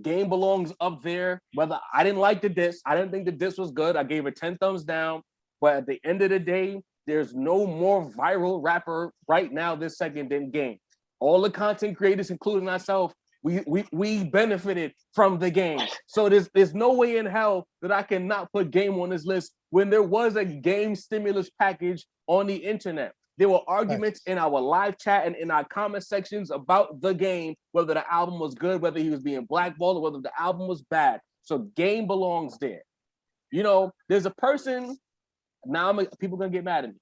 Game belongs up there. Whether I didn't like the diss, I didn't think the diss was good. I gave it 10 thumbs down. But at the end of the day, there's no more viral rapper right now this second than Game. All the content creators, including myself, we benefited from the Game. So there's no way in hell that I cannot put Game on this list when there was a Game stimulus package on the internet. There were arguments in our live chat and in our comment sections about the Game, whether the album was good, whether he was being blackballed, or whether the album was bad. So Game belongs there. You know, there's a person, now people are going to get mad at me.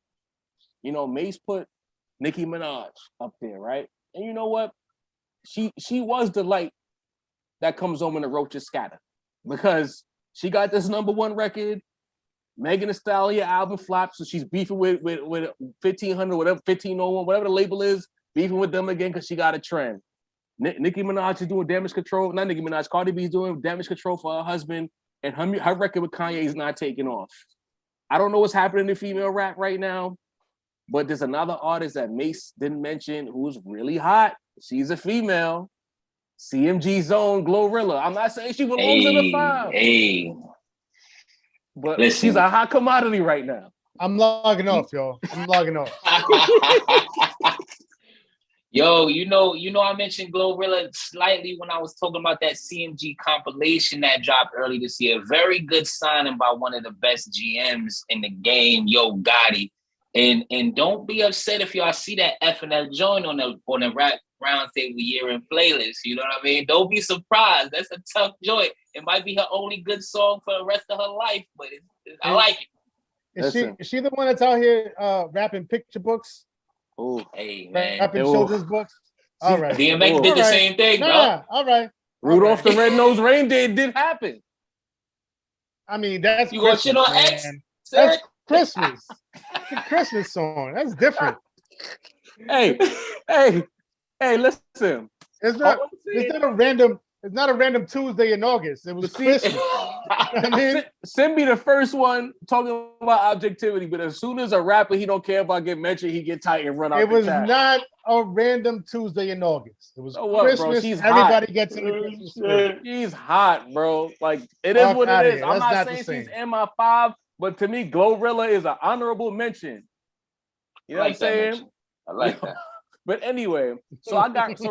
You know, Mace put Nicki Minaj up there, right? And you know what? She was the light that comes home when the roaches scatter, because she got this #1 record. Megan Thee Stallion album flopped, so she's beefing with 1500, whatever, 1501, whatever the label is, beefing with them again because she got a trend. Nicki Minaj is doing damage control. Not Nicki Minaj, Cardi B is doing damage control for her husband. and her record with Kanye is not taking off. I don't know what's happening in female rap right now, but there's another artist that Mace didn't mention who's really hot. She's a female. CMG's own Glorilla. I'm not saying she belongs in the 5. But listen, she's a hot commodity right now. I'm logging off, y'all. I'm logging off. Yo, you know, I mentioned Glorilla slightly when I was talking about that CMG compilation that dropped early this year. Very good signing by one of the best GMs in the game, Yo Gotti. And don't be upset if y'all see that FNL joint on the Rap Roundtable year-end playlist. You know what I mean? Don't be surprised. That's a tough joint. It might be her only good song for the rest of her life, but I like it. Is she the one that's out here rapping picture books? Oh, hey man, rapping children's books. All right, DMX did the same thing, bro. All right, Rudolph the Red-Nosed Reindeer did happen. I mean, that's you gonna shit on X? That's Christmas. It's a Christmas song. That's different. Hey, listen. It's not a random Tuesday in August. It was Christmas. I mean, Send me the first one talking about objectivity, but as soon as a rapper he don't care about getting mentioned, he get tight and run out. It was the not a random Tuesday in August. It was Christmas. Bro? She's Everybody hot. gets in the Christmas spirit. She's hot, bro. Like it is what it is. I'm not saying she's in my 5, but to me, Glorilla is an honorable mention. You know what I'm saying? I like that. But anyway, so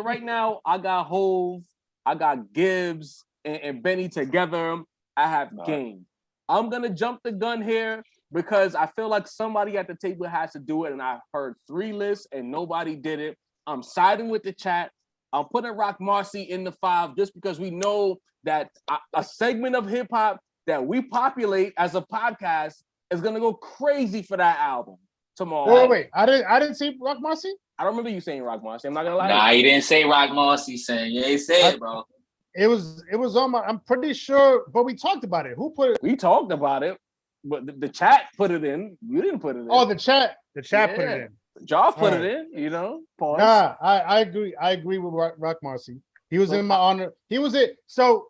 right now I got Hove, I got Gibbs and Benny together. I have Game. I'm gonna jump the gun here because I feel like somebody at the table has to do it, and I heard 3 lists and nobody did it. I'm siding with the chat. I'm putting Rock Marcy in the 5 just because we know that a segment of hip hop that we populate as a podcast is gonna go crazy for that album tomorrow. Wait, I didn't see Rock Marcy. I don't remember you saying Rock Marcy. I'm not gonna lie. Nah, he didn't say Rock Marcy, son. You ain't say it, bro. It was on my. I'm pretty sure, but we talked about it. Who put it? We talked about it, but the chat put it in. You didn't put it in. Oh, the chat put it in. Joff put it in. You know. Pause. Nah, I agree. I agree with Rock Marcy. He was in my honor. He was it. So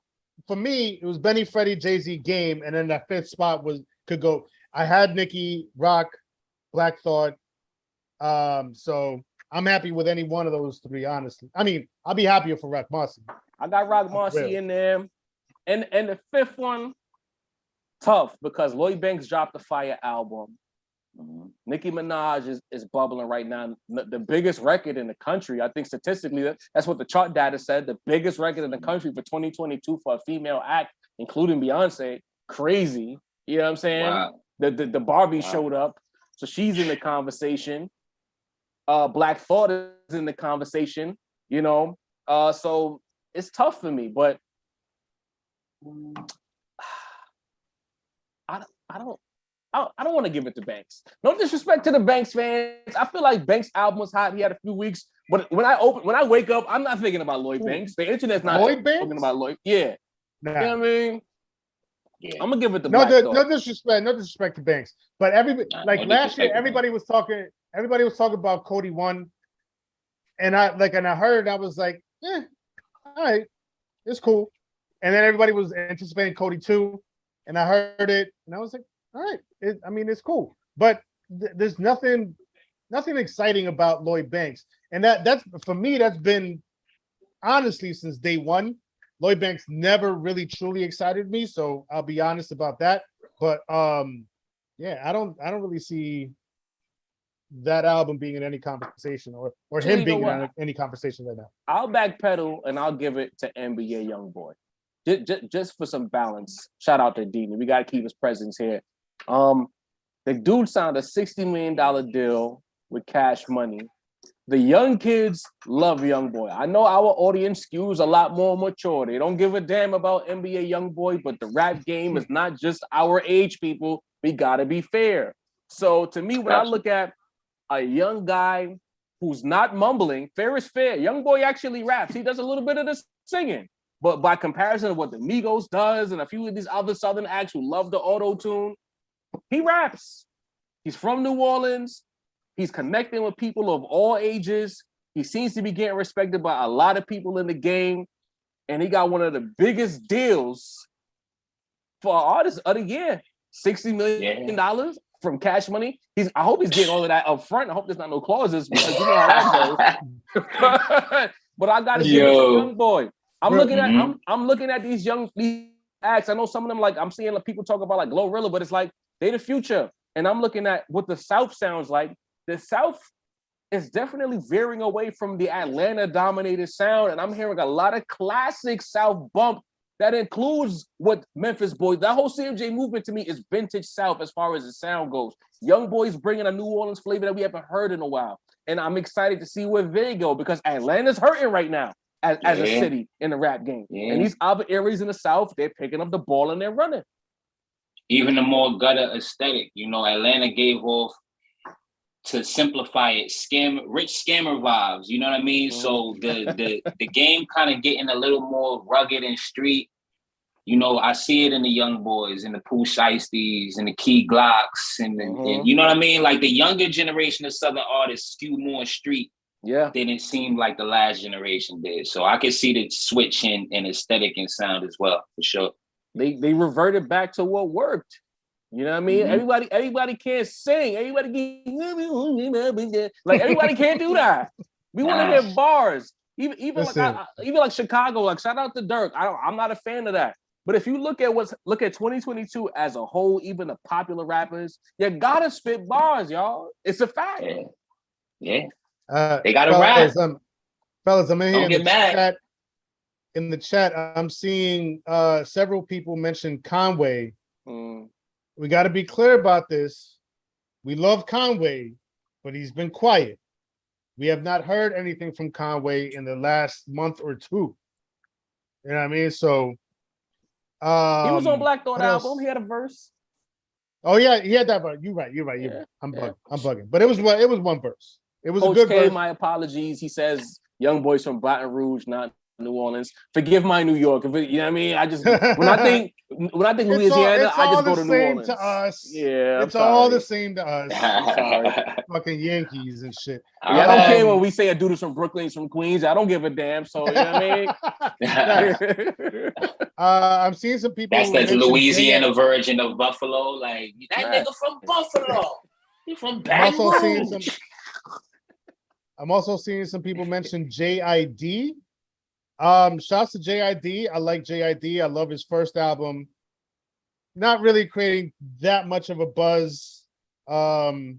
for me, it was Benny, Freddie, Jay-Z, Game, and then that 5th spot could go. I had Nicki, Rock, Black Thought. So I'm happy with any one of those 3, honestly. I mean, I'll be happier for Rock Marcy. I got Rock Marcy in there. And the 5th one, tough because Lloyd Banks dropped the Fire album. Nicki Minaj is bubbling right now. The biggest record in the country. I think statistically, that's what the chart data said. The biggest record in the country for 2022 for a female act, including Beyonce. Crazy. You know what I'm saying? Wow. The Barbie showed up. So she's in the conversation. Black Thought is in the conversation, you know. So it's tough for me, but I don't want to give it to Banks. No disrespect to the Banks fans. I feel like Banks' album was hot. He had a few weeks, but when I wake up, I'm not thinking about Lloyd Banks. The internet's not thinking about Lloyd. Yeah, nah. You know what I mean. Yeah. I'm gonna give it to no disrespect to Banks, but last year everybody was talking about Cody 1, and I heard, I was like, all right, it's cool, and then everybody was anticipating Cody 2, and I heard it, and I was like, all right, it's cool, but there's nothing exciting about Lloyd Banks, and that's for me, that's been honestly since day 1. Lloyd Banks never really truly excited me, so I'll be honest about that. But yeah, I don't really see that album being in any conversation or him being in any conversation right now. I'll backpedal and I'll give it to NBA Youngboy. Just for some balance. Shout out to Dini. We gotta keep his presence here. The dude signed a $60 million deal with Cash Money. The young kids love Youngboy. I know our audience skews a lot more mature. They don't give a damn about NBA Youngboy, but the rap game is not just our age, people. We gotta be fair. So to me, when I look at a young guy who's not mumbling, fair is fair. Youngboy actually raps. He does a little bit of the singing. But by comparison to what the Migos does and a few of these other Southern acts who love the auto-tune, he raps. He's from New Orleans. He's connecting with people of all ages. He seems to be getting respected by a lot of people in the game. And he got one of the biggest deals for an artist of the year. $60 million from Cash Money. I hope he's getting all of that up front. I hope there's not no clauses because you know how that goes. But I gotta give it to Young Boy. I'm looking at these acts. I know some of them, like I'm seeing people talk about like Glorilla, but it's like they the future. And I'm looking at what the South sounds like. The South is definitely veering away from the Atlanta dominated sound. And I'm hearing a lot of classic South bump that includes what Memphis boys, that whole CMJ movement to me is vintage South as far as the sound goes. Young Boy's bringing a New Orleans flavor that we haven't heard in a while. And I'm excited to see where they go because Atlanta's hurting right now as a city in the rap game. And these other areas in the South, they're picking up the ball and they're running. Even the more gutter aesthetic, Atlanta gave off, to simplify it, rich scammer vibes, you know what I mean? So the game kind of getting a little more rugged and street. I see it in the Young Boys and the Pooh Shiesties and the Key Glocks and you know what I mean? Like the younger generation of Southern artists skew more street than it seemed like the last generation did. So I could see the switch in aesthetic and sound as well, for sure. They reverted back to what worked. You know what I mean? Everybody can't sing. Everybody can't do that. We want to hear bars. Even like Chicago. Like shout out to Dirk. I'm not a fan of that. But if you look at 2022 as a whole, even the popular rappers, you gotta spit bars, y'all. It's a fact. Yeah. They gotta rap. Fellas, I'm in here. Don't get mad. In the chat, I'm seeing several people mention Conway. We got to be clear about this. We love Conway, but he's been quiet. We have not heard anything from Conway in the last month or two. You know what I mean? So he was on Black Thought album. He had a verse. Oh yeah, he had that verse. You're right. I'm bugging. But it was one verse. It was a good verse. My apologies. He says Young Boys from Baton Rouge, not New Orleans. Forgive my New York. You know what I mean? I just when I think Louisiana, I just go to New Orleans. To us. Yeah, it's all the same to us. I'm sorry. Fucking Yankees and shit. I don't care when we say a dude is from Brooklyn, he's from Queens. I don't give a damn. So you know what I mean? I'm seeing some people. That's the Louisiana version of Buffalo. Like that nigga from Buffalo. He from Baton Rouge. I'm also seeing some people mention JID. Shouts to JID. I like JID. I love his first album. Not really creating that much of a buzz. Let me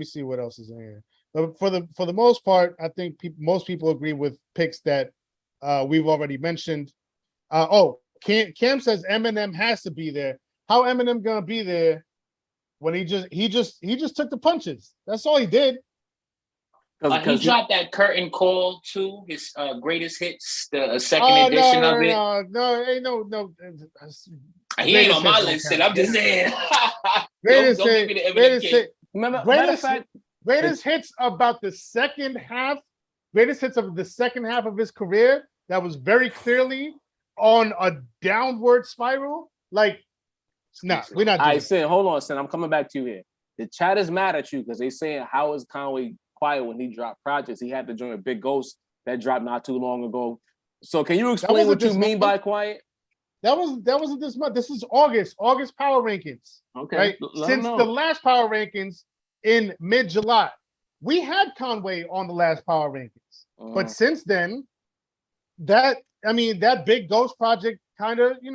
see what else is in here. But for the most part, I think most people agree with picks that we've already mentioned. Cam says Eminem has to be there. How Eminem gonna be there when he just took the punches? That's all he did. He dropped that Curtain Call too, his greatest hits, the second edition of it. No. He ain't on my list, and I'm just saying. Greatest hits about the second half. Greatest hits of the second half of his career. That was very clearly on a downward spiral. Like, we're not. Doing I said, hold on, Sin. I'm coming back to you here. The chat is mad at you because they saying how is Conway quiet when he dropped projects? He had to join a Big Ghost that dropped not too long ago. So can you explain what you mean by quiet? That wasn't this month. This is August Power Rankings. Okay. Right? Since the last Power Rankings in mid-July, we had Conway on the last Power Rankings. But since then, that Big Ghost project kind of, I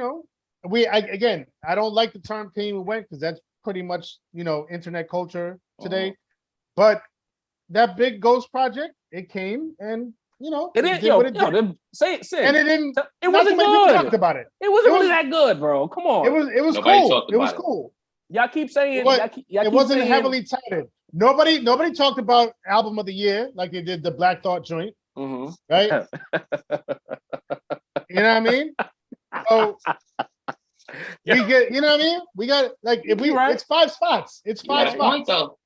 don't like the term came and went because that's pretty much, internet culture today. But that Big Ghost project, it came and it did. Say it. And it didn't. It wasn't good. Talked about it. It wasn't really that good, bro. Come on. It was cool. It was cool. Y'all keep saying it wasn't heavily touted. Nobody talked about album of the year like they did the Black Thought joint. Right? You know what I mean? So we get. You know what I mean? We got It's 5 spots. It's 5 spots. Point, though.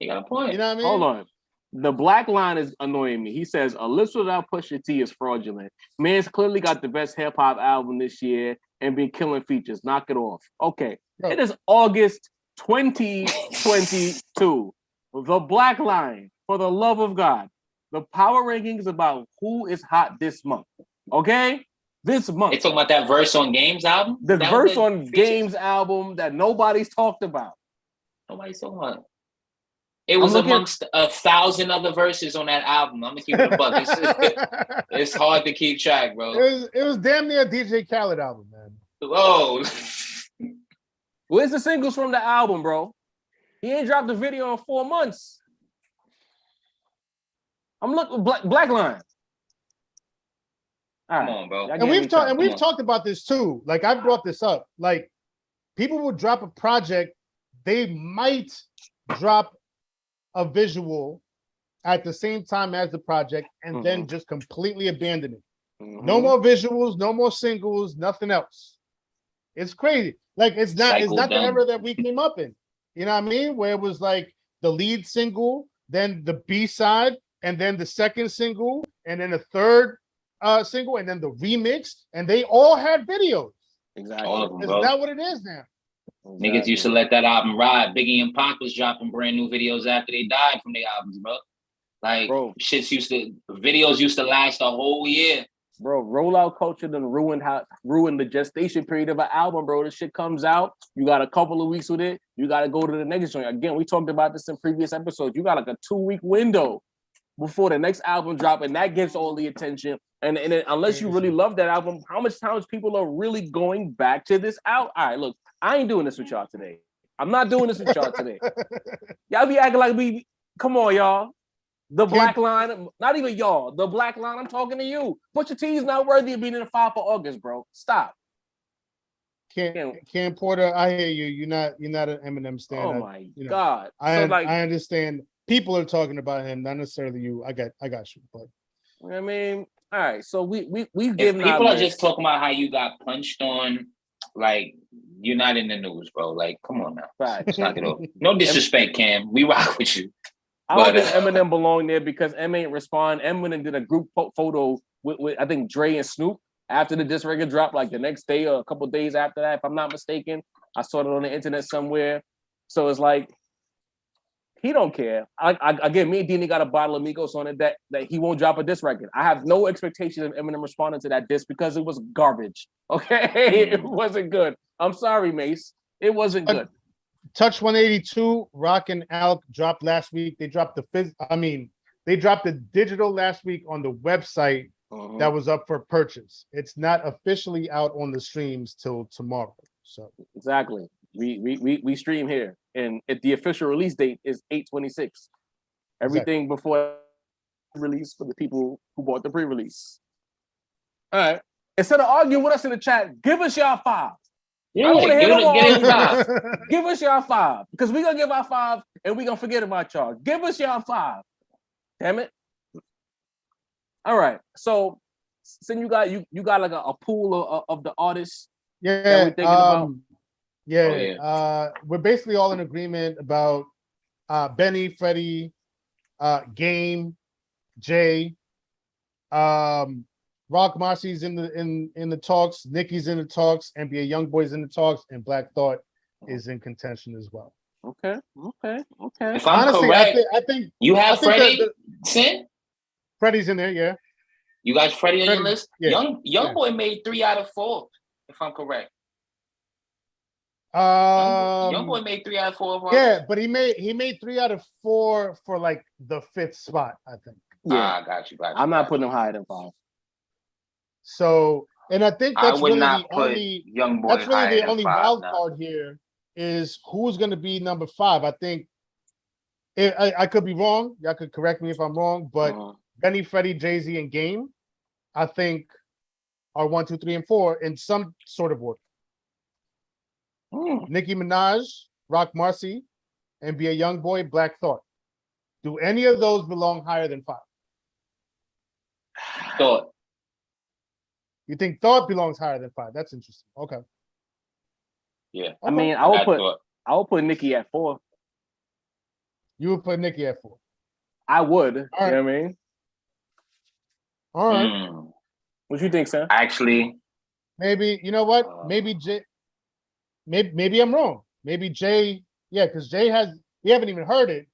You got a point. You know what I mean? Hold on. The black line is annoying me. He says, a list without Pusha T is fraudulent. Man's clearly got the best hip-hop album this year and been killing features. Knock it off. Okay. Bro. It is August 2022. The black line, for the love of God. The power rankings about who is hot this month. Okay? this month. They talking about that Verse on Games album? The Verse on Games album that nobody's talked about. Nobody's talking about. It was amongst 1,000 other verses on that album. I'm gonna keep it a buck. It's hard to keep track, bro. It was damn near a DJ Khaled album, man. Oh, where's the singles from the album, bro? He ain't dropped a video in 4 months. I'm looking Black Line. All right. Come on, bro. And we've talked about this too. Like I brought this up. Like people will drop a project, they might drop a visual at the same time as the project and then just completely abandon it. No more visuals, no more singles, nothing else. It's crazy. Like it's not the era that we came up in. You know what I mean? Where it was like the lead single, then the B-side, and then the second single, and then the third single, and then the remix, and they all had videos. Exactly. All of them, Is bro. that what it is now? Exactly. Niggas used to let that album ride. Biggie and Pac was dropping brand new videos after they died from their albums, bro. Like videos used to last a whole year. Bro, rollout culture done ruined the gestation period of an album, bro. This shit comes out, you got a couple of weeks with it, you got to go to the next joint. Again, we talked about this in previous episodes. You got like a 2-week window before the next album drop, and that gets all the attention. And unless you really love that album, how much times people are really going back to this out? All right, look, I ain't doing this with y'all today. I'm not doing this with y'all today. Y'all be acting like come on, y'all. The Black Line, not even y'all. The Black Line, I'm talking to you. Pusha T is not worthy of being in the 5 for August, bro. Stop. Cam Porter, I hear you. You're not an Eminem stan. Oh my God. I understand. People are talking about him, not necessarily you. I got you. But I mean, all right. So we've if given people are just talking about how you got punched on, like you're not in the news, bro. Like, come on now. Right. Knock it off. No disrespect, Cam. We rock with you. I don't think Eminem belonged there because M ain't respond. Eminem did a group photo with I think Dre and Snoop after the diss record dropped, like the next day or a couple days after that, if I'm not mistaken. I saw it on the internet somewhere. So it's like he don't care. Again, me and Dini got a bottle of Migos on it that he won't drop a diss record. I have no expectation of Eminem responding to that diss because it was garbage. Okay, it wasn't good. I'm sorry, Mace. It wasn't good. Touch 182, Rock and Alk dropped last week. They dropped they dropped the digital last week on the website that was up for purchase. It's not officially out on the streams till tomorrow. So exactly. We stream here, and the official release date is 8/26. Everything before release for the people who bought the pre-release. All right. Instead of arguing with us in the chat, give us y'all 5. Yeah, give us y'all 5 because we're gonna give our 5 and we're gonna forget about y'all. Give us y'all 5. Damn it. All right. So you got like a pool of the artists. Yeah. That we're thinking about. We're basically all in agreement about Benny, Freddie, Game, Jay, Rock Marcy's in the talks, Nicki's in the talks, NBA Youngboy's in the talks, and Black Thought is in contention as well. Okay. If I'm correct, I think you have Freddie. Freddie's in there, yeah. You got Freddie on your list. Yeah. Youngboy made 3 out of 4, if I'm correct. Youngboy made 3 out of 4. Yeah, but he made 3 out of 4 for like the 5th spot, I think. Yeah, got you. I'm not putting him higher than 5. So, and I think that's really the only wild now. card here is who's going to be number 5. I think I could be wrong. Y'all could correct me if I'm wrong, but Benny, Freddie, Jay-Z, and Game, I think are 1, 2, 3, and 4 in some sort of order. Nicki Minaj, Rock Marcy, NBA Youngboy, Black Thought. Do any of those belong higher than 5? Thought. You think Thought belongs higher than 5? That's interesting. Okay. Yeah. I mean, I will put Nicki at 4. You would put Nicki at 4. I would. Right. You know what I mean? All right. What you think, Sam? Actually, maybe you know what? Maybe Jay. Maybe I'm wrong. Maybe Jay. Yeah, because Jay we haven't even heard it.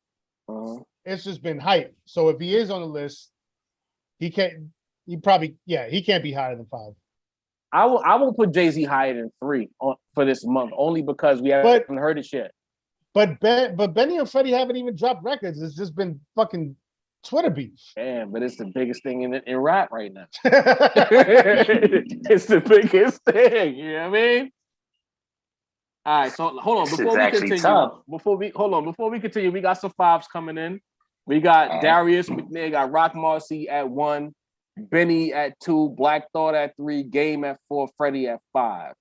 It's just been hype. So if he is on the list, he can't. He can't be higher than 5. I will put Jay-Z higher than 3 for this month, only because we haven't heard it yet. But Benny and Freddie haven't even dropped records. It's just been fucking Twitter beef. Damn, but it's the biggest thing in rap right now. It's the biggest thing. You know what I mean? All right, so hold on. Before we continue, we got some 5s coming in. We got Darius McNair, got Rock Marcy at 1, Benny at 2, Black Thought at 3, Game at 4, Freddie at 5.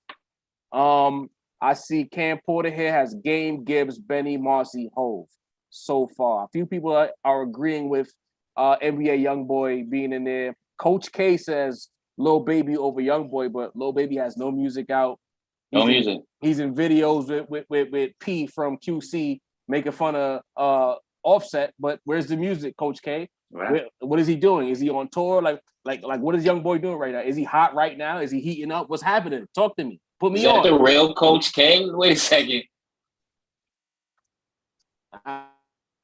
I see Cam Porter here has Game, Gibbs, Benny, Marcy, Hove. So far, a few people are agreeing with NBA YoungBoy being in there. Coach K says Lil Baby over YoungBoy, but Lil Baby has no music out. He's in videos with P from QC making fun of Offset, but where's the music, Coach K? Right. What is he doing? Is he on tour? Like what is YoungBoy doing right now? Is he hot right now? Is he heating up? What's happening? Talk to me. Put me on. Is that the real Coach K? Wait a second.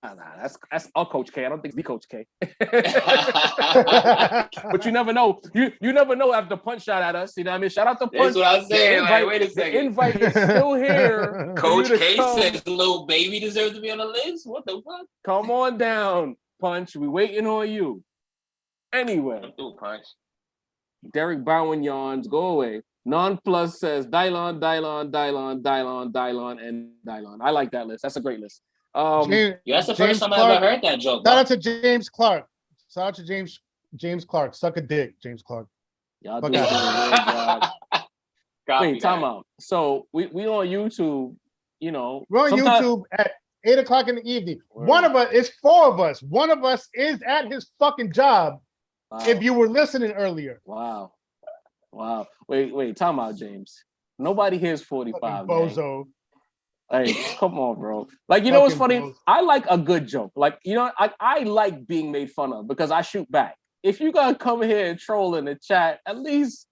That's our Coach K. I don't think it's the Coach K. But you never know. You never know after Punch shot at us. You know what I mean? Shout out to Punch. That's what I'm saying. Wait a second. The invite is still here. Coach K says Lil Baby deserves to be on the list. What the fuck? Come on down, Punch. We waiting on you. Anyway. Punch. Derek Bowen yawns. Go away. Non-Plus says Dylon, and Dylon. I like that list. That's a great list. That's the first time I ever heard that joke. Shout out to James Clark. Shout out to James Clark. Suck a dick, James Clark. Y'all do a Wait, time out. So we on YouTube, you know. We're on YouTube at 8:00 in the evening. One of us, it's 4 of us. One of us is at his fucking job. Wow. If you were listening earlier. Wow. Wait, time out, James. Nobody here's 45. Bozo. Hey, come on, bro. Like, you know what's funny? Bozo. I like a good joke. Like, you know, I like being made fun of because I shoot back. If you gotta come here and troll in the chat, at least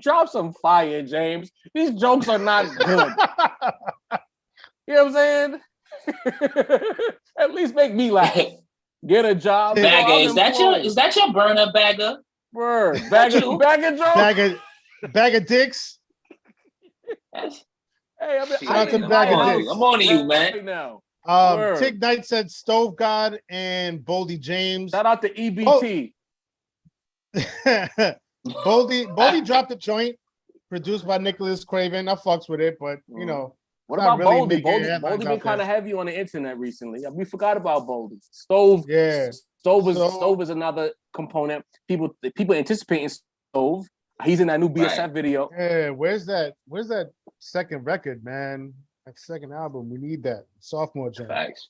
drop some fire, James. These jokes are not good. You know what I'm saying? At least make me laugh. Get a job. Bagger, is that your burner, Bagger? Word. Bagger joke? Bag of dicks. Hey, I'm on to you, man. Right now. Tig Knight said Stove God and Boldy James. Shout out to EBT. Boldy dropped a joint produced by Nicholas Craven. I fucks with it, but you know. What about really Boldy? Boldy been kind of heavy on the internet recently. We forgot about Boldy. Stove is another component. People anticipating Stove. He's in that new BSF video. Yeah, where's that second record, man? That second album, we need that sophomore jam. Facts.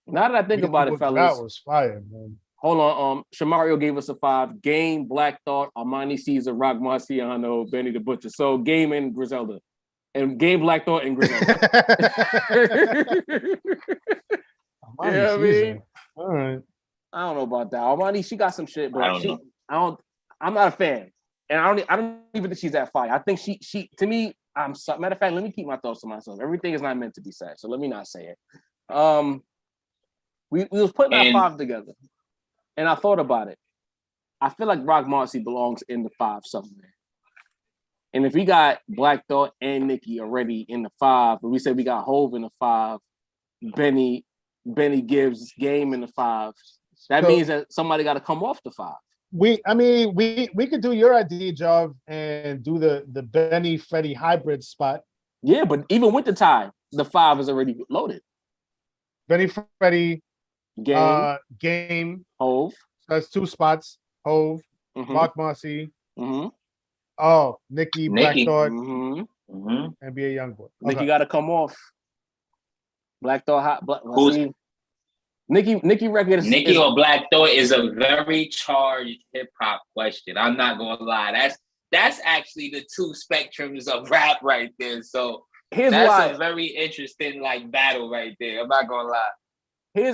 Now that I think about it, fellas, that was fire, man. Hold on. Shamario gave us a 5. Game, Black Thought, Armani Caesar, Rock Marciano, Benny the Butcher. So Game and Griselda. And Game, Black Thought, and Griselda. Yeah, I mean, all right. I don't know about that. Armani, she got some shit, but I'm not a fan. And I don't even think she's that fire. I think she to me, matter of fact, let me keep my thoughts to myself. Everything is not meant to be said, so let me not say it. We was putting our 5 together, and I thought about it. I feel like Rock Marcy belongs in the 5 somewhere. And if we got Black Thought and Nicki already in the 5, but we said we got Hove in the 5, Benny Gibbs, Game in the 5, that means that somebody got to come off the 5. We could do your idea, Job, and do the Benny Freddie hybrid spot. Yeah, but even with the tie, the 5 is already loaded. Benny Freddie, Game, Hove. So that's 2 spots. Hove, Mark Marcy. Oh, Nicki, Black Thought, NBA YoungBoy. Okay. Nicki got to come off. Black Thought, Nicki record is Nicki or Black Thought is a very charged hip hop question. I'm not gonna lie. That's actually the 2 spectrums of rap right there. So that's a very interesting battle right there. I'm not gonna lie.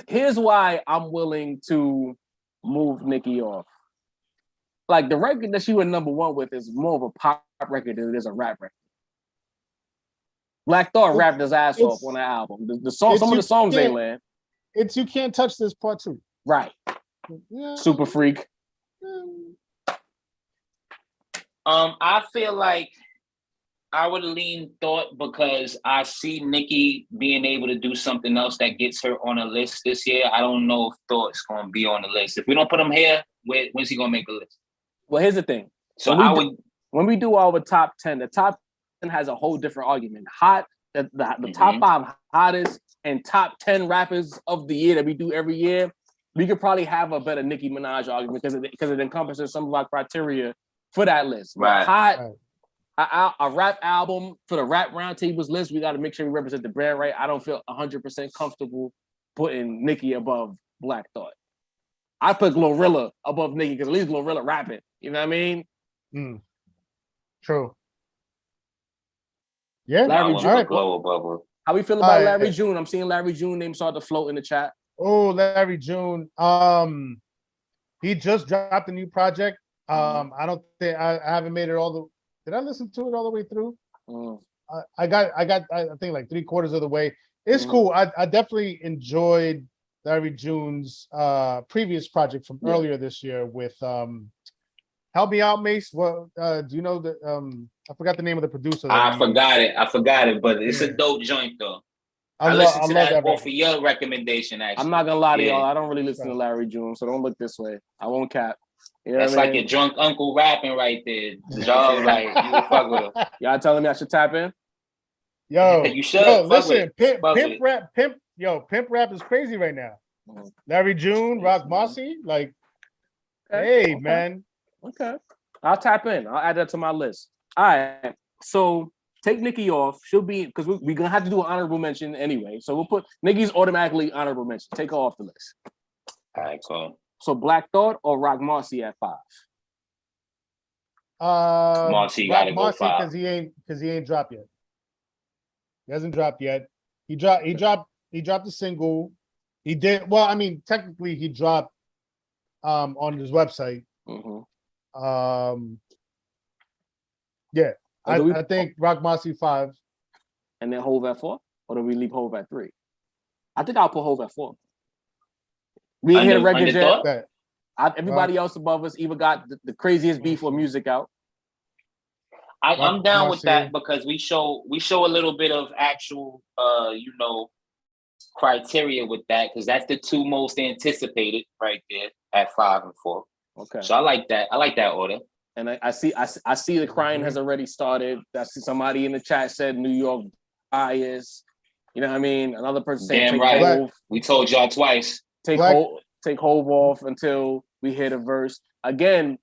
Here's why I'm willing to move Nicki off. Like the record that she went number 1 with is more of a pop record than it is a rap record. Black Thought rapped his ass off on the album. The song, some of the songs ain't land. It's You Can't Touch This Part 2. Right. Yeah. Super Freak. I feel like I would lean Thought because I see Nikki being able to do something else that gets her on a list this year. I don't know if Thought's going to be on the list. If we don't put him here, when's he going to make a list? Well, here's the thing. So when we do our top 10, the top 10 has a whole different argument. The top 5 hottest and top 10 rappers of the year that we do every year, we could probably have a better Nicki Minaj argument because it encompasses some of our criteria for that list. Right. A rap album for the Rap Roundtables list, we got to make sure we represent the brand right. I don't feel 100% comfortable putting Nicki above Black Thought. I put Glorilla above Nicki because at least Glorilla rapping. You know what I mean? True. Yeah. Larry June. How we feel about Larry June? I'm seeing Larry June name start to float in the chat. Oh, Larry June. He just dropped a new project. I don't think I haven't made it all the. Did I listen to it all the way through? I think like 3/4 of the way. It's cool. I definitely enjoyed Larry June's previous project from earlier this year with help me out, Mace. Well, do you know that I forgot the name of the producer? I forgot it, but it's a dope joint though. I listened to that off of your recommendation, actually. I'm not gonna lie to y'all. I don't really listen to Larry June, so don't look this way. I won't cap. You know That's like your drunk uncle rapping right there. Y'all like you fuck with him. Y'all telling me I should tap in? Yo, you should. Listen, pimp rap is crazy right now. Larry June, Rock Marcy, like, hey man. Okay, I'll tap in. I'll add that to my list. All right, so take Nicki off. She'll be because we're gonna have to do an honorable mention anyway. So we'll put Nicki's automatically honorable mention. Take her off the list. All right, cool. So Black Thought or Rock Marcy at 5? Marcy gotta go 5 because he ain't dropped yet. He hasn't dropped yet. He dropped a single. He did well. I mean, technically, he dropped on his website. Yeah, I think Rock Marcy 5, and then Hove at 4, or do we leave Hove at 3? I think I'll put Hove at 4. We ain't hit a record yet. Everybody else above us either got the craziest beef or music out. I'm down with that because we show a little bit of actual, criteria with that because that's the 2 most anticipated right there at 5 and 4. Okay. So I like that. I like that order. And I see the crying has already started. I see somebody in the chat said New York bias. You know what I mean? Another person saying damn right. Hove. We told y'all twice. Take Hove off until we hit a verse. Again,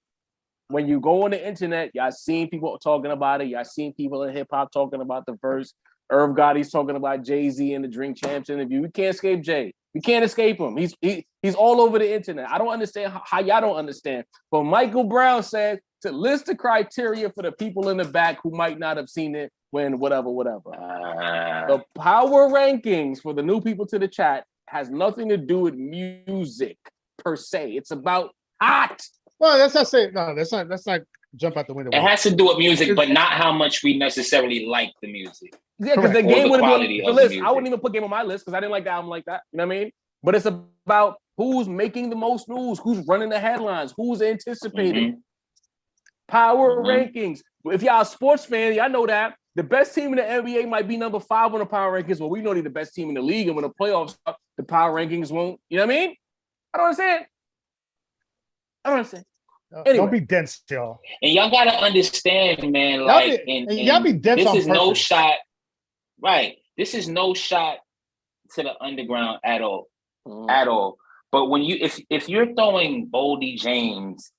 when you go on the internet, y'all seen people talking about it. Y'all seen people in hip hop talking about the verse. Irv Gotti's talking about Jay-Z in the Drink Champs interview. We can't escape Jay. We can't escape him. He's all over the internet. I don't understand how y'all don't understand. But Michael Brown said to list the criteria for the people in the back who might not have seen it when whatever. The power rankings for the new people to the chat has nothing to do with music per se. It's about hot. Well, let's not say no. Let's not jump out the window. It has to do with music, but not how much we necessarily like the music. Yeah, because the game wouldn't be on the list. I wouldn't even put Game on my list because I didn't like the album like that. You know what I mean? But it's about who's making the most news, who's running the headlines, who's anticipating. Power rankings. If y'all a sports fan, y'all know that the best team in the NBA might be number 5 on the power rankings. Well, we know they're the best team in the league, and when the playoffs up, the power rankings won't. You know what I mean? I don't understand. Anyway. Don't be dense, y'all. And y'all gotta understand, man. Like, y'all be dense. This is no shot. Right. This is no shot to the underground at all. At all. But when if you're throwing Boldy James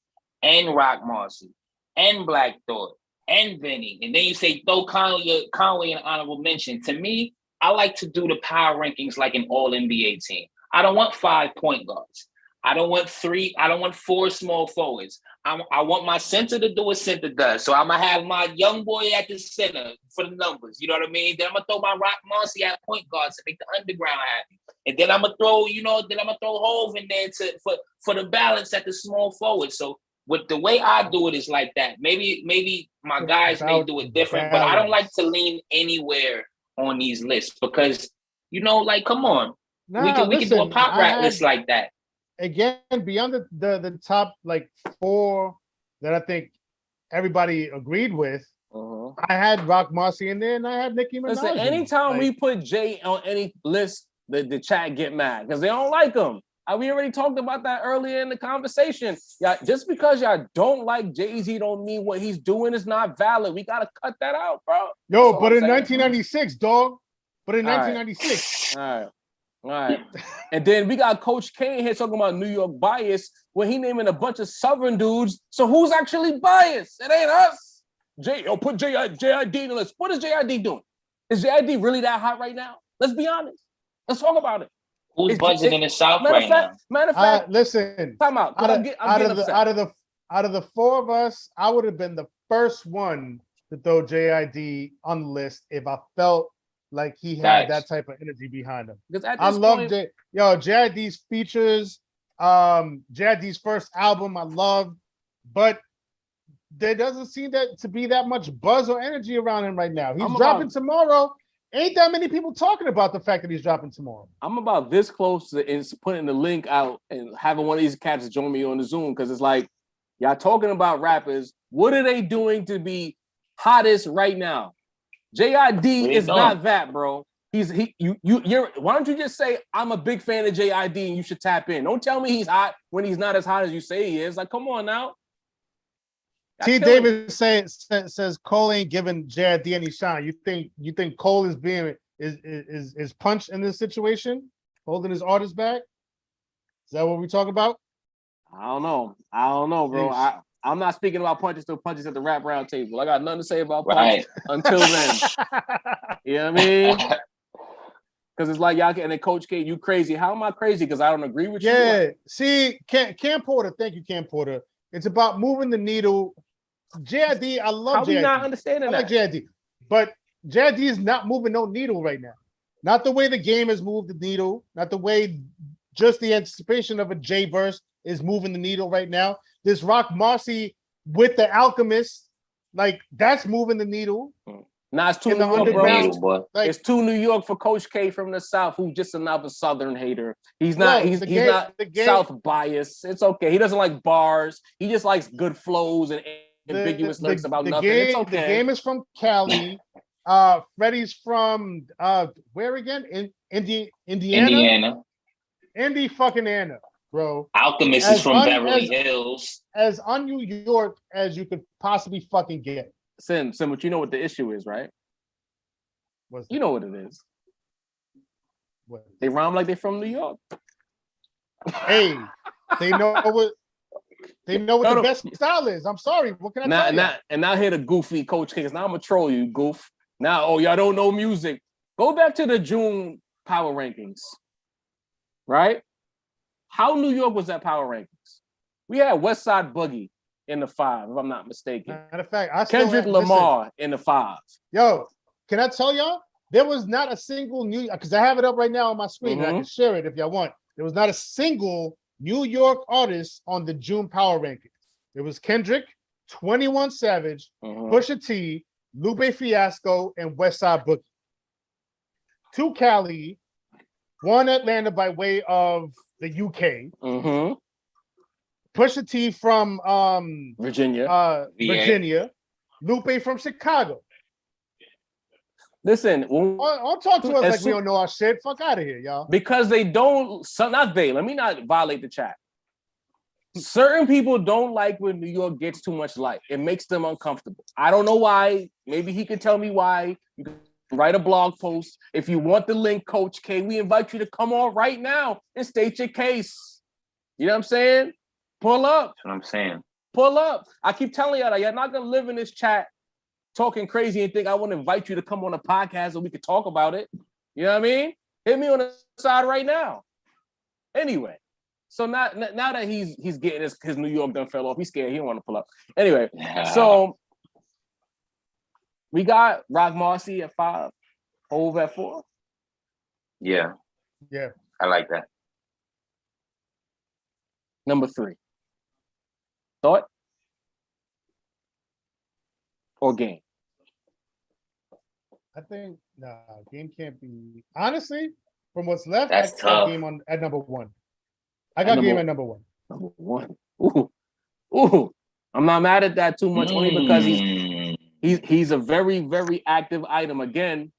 and Rock Marcy and Black Thought and Vinny, and then you say throw Conway an honorable mention, to me, I like to do the power rankings like an all NBA team. I don't want 5 point guards. I don't want 3. I don't want 4 small forwards. I want my center to do what center does. So I'm going to have my young boy at the center for the numbers. You know what I mean? Then I'm going to throw my Rock Marcy at point guards to make the underground happy. And then I'm going to throw, Hove in there for the balance at the small forward. So with the way I do it is like that. Maybe my guys may do it different, but I don't like to lean anywhere on these lists because, like, come on. We can do a pop rap list like that. Again, beyond the top like 4 that I think everybody agreed with. I had Rock Marcy in there, and I had Nicki Minaj. Listen, anytime we put Jay on any list, the chat get mad because they don't like him. We already talked about that earlier in the conversation. Yeah, just because y'all don't like Jay-Z don't mean what he's doing is not valid. We gotta cut that out, bro. Yo, but in 1996, dog. But in 1996. All right. And then we got Coach K here talking about New York bias when he naming a bunch of Southern dudes. So who's actually biased? It ain't us. Put JID in the list. What is JID doing? Is JID really that hot right now? Let's be honest. Let's talk about it. Who's budging in the South right now? Matter of fact, listen. Time out. Out of the four of us, I would have been the first one to throw JID on the list if I felt like he had that type of energy behind him. I love JID's features, JID's first album. I love, but there doesn't seem to be that much buzz or energy around him right now. He's dropping tomorrow. Ain't that many people talking about the fact that he's dropping tomorrow? I'm about this close to putting the link out and having one of these cats join me on the Zoom because it's like, y'all talking about rappers. What are they doing to be hottest right now? JID is not that, bro. You're why don't you just say I'm a big fan of JID and you should tap in? Don't tell me he's hot when he's not as hot as you say he is. Like, come on now. T. Davis says Cole ain't giving JID any shine. You think Cole is punched in this situation, holding his artist back? Is that what we talk about? I don't know, bro. I'm not speaking about punches till punches at the rap round table. I got nothing to say about punches until then. You know what I mean? Because it's like y'all and then Coach K, you crazy. How am I crazy? Because I don't agree with you. Yeah. See, Cam Porter. Thank you, Cam Porter. It's about moving the needle. JID, I love JID. How we not understanding that? I like JID, but JID is not moving no needle right now. Not the way the game has moved the needle. Not the way just the anticipation of a J verse is moving the needle right now. This Rock Marcy with the Alchemist, like that's moving the needle. Nah, it's too New York, bro. Like, it's too New York for Coach K from the South, who's just another Southern hater. He's not. He's not South biased. It's okay. He doesn't like bars. He just likes good flows and ambiguous lyrics about nothing. It's okay. The game is from Cali. Freddie's from where again? Indiana. Indy fucking Anna, bro. Alchemist is from Beverly Hills. As un-New York as you could possibly fucking get. Sim, but you know what the issue is, right? You know what it is. What? They rhyme like they're from New York. Hey, they know what the best style is. I'm sorry. What can I tell you? And now here the goofy Coach K. Now I'm gonna troll you, goof. Now, y'all don't know music. Go back to the June power rankings, right? How New York was that power rankings? We had West Side Boogie in the 5, if I'm not mistaken. Matter of fact, Kendrick Lamar in the 5. Yo, can I tell y'all? There was not a single because I have it up right now on my screen. And I can share it if y'all want. There was not a single New York artist on the June power rankings. It was Kendrick, 21 Savage, Pusha T, Lupe Fiasco, and West Side Boogie. 2 Cali, 1 Atlanta by way of the UK. Pusha T from Virginia, Lupe from Chicago. Listen, don't talk to us like we don't know our shit. Fuck out of here, y'all. Because they don't. Not they. Let me not violate the chat. Certain people don't like when New York gets too much light. It makes them uncomfortable. I don't know why. Maybe he could tell me why. You can write a blog post. If you want the link, Coach K, we invite you to come on right now and state your case. You know what I'm saying? Pull up. That's what I'm saying. Pull up. I keep telling y'all that you're not gonna live in this chat talking crazy and think I want to invite you to come on a podcast so we could talk about it. You know what I mean? Hit me on the side right now. Anyway, so now that he's getting his New York done fell off, he's scared. He don't want to pull up. Anyway, so we got Rock Marcy at 5, Hove at 4. Yeah. I like that. Number 3. Thought or Game? I think Game can't be. Honestly, from what's left, that's tough. Game at number 1. I got Game at number 1. Number 1. Ooh. I'm not mad at that too much, only because he's a very, very active item. Again.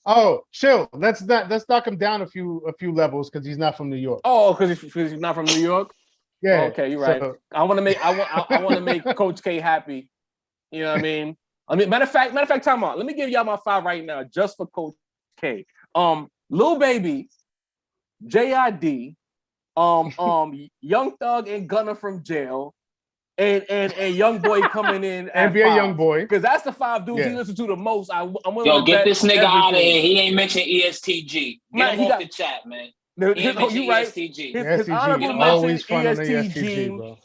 Oh, chill. Let's knock him down a few levels because he's not from New York. Oh, because he's not from New York. Yeah. Okay, you're right. So, I want to make Coach K happy. You know what I mean? Matter of fact, time out. Let me give y'all my 5 right now, just for Coach K. Lil Baby, JID, Young Thug and Gunna from jail, and Young Boy coming in at NBA 5. Young Boy, because that's the 5 dudes he listens to the most. I'm willing Yo, to get bet this nigga everything. out of here. He ain't mentioned ESTG. Get him off the chat, man. You right. ESTG. His honorable always mention, fun ESTG. bro.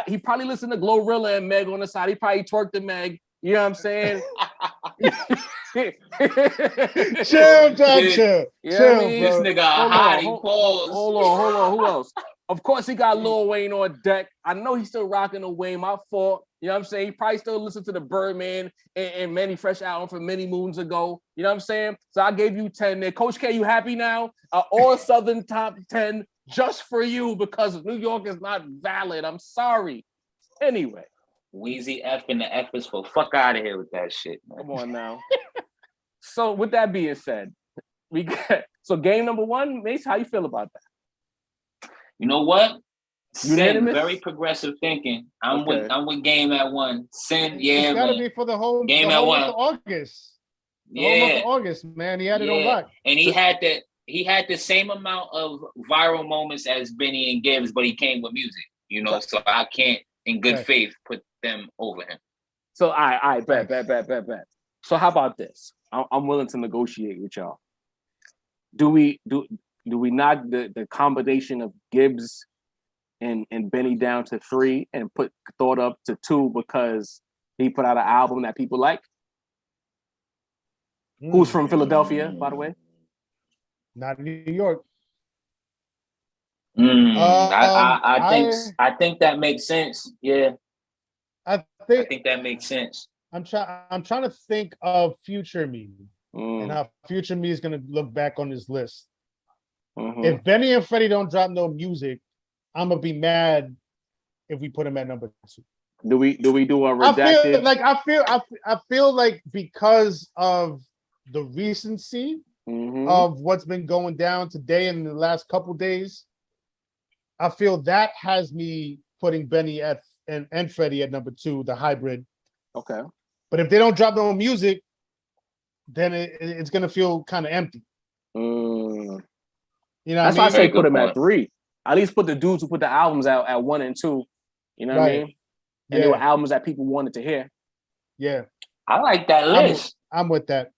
He probably listened to Glorilla and Meg on the side. He probably twerked to Meg. You know what I'm saying? Chill, chill. Yeah, bro. This nigga hiding pause. Hold on. Who else? Of course, he got Lil Wayne on deck. I know he's still rocking the Wayne. My fault. You know what I'm saying? He probably still listens to the Birdman and Manny Fresh album from many moons ago. You know what I'm saying? So I gave you 10 there. Coach K, you happy now? All Southern top 10 just for you because New York is not valid. I'm sorry. Anyway. Wheezy F and the F is for fuck out of here with that shit, man. Come on now. So with that being said, so game number 1, Mace, how you feel about that? You know what? Unanimous? Sin, very progressive thinking. I'm with game at 1. Sin, yeah, it's gotta be for the whole game at 1. August. The whole month of August, man. He had it on lock. And he had the same amount of viral moments as Benny and Gibbs, but he came with music, you know. So I can't, in good faith, put them over him. So I bet. So how about this? I'm willing to negotiate with y'all. Do we knock the combination of Gibbs and Benny down to 3 and put Thought up to 2 because he put out an album that people like? Who's from Philadelphia, by the way? Not New York. I think that makes sense. Yeah. I think that makes sense. I'm trying to think of Future Me and how Future Me is gonna look back on this list. If Benny and Freddie don't drop no music, I'm gonna be mad if we put him at number 2. Do we do a redacted? I feel like because of the recency of what's been going down today and in the last couple days, I feel that has me putting Benny and Freddie at number 2, the hybrid. Okay. But if they don't drop their own music, then it's gonna feel kind of empty. You know, that's why I say put him at 3. At least put the dudes who put the albums out at 1 and 2. You know what I mean? And they were albums that people wanted to hear. Yeah. I like that list. I'm with that.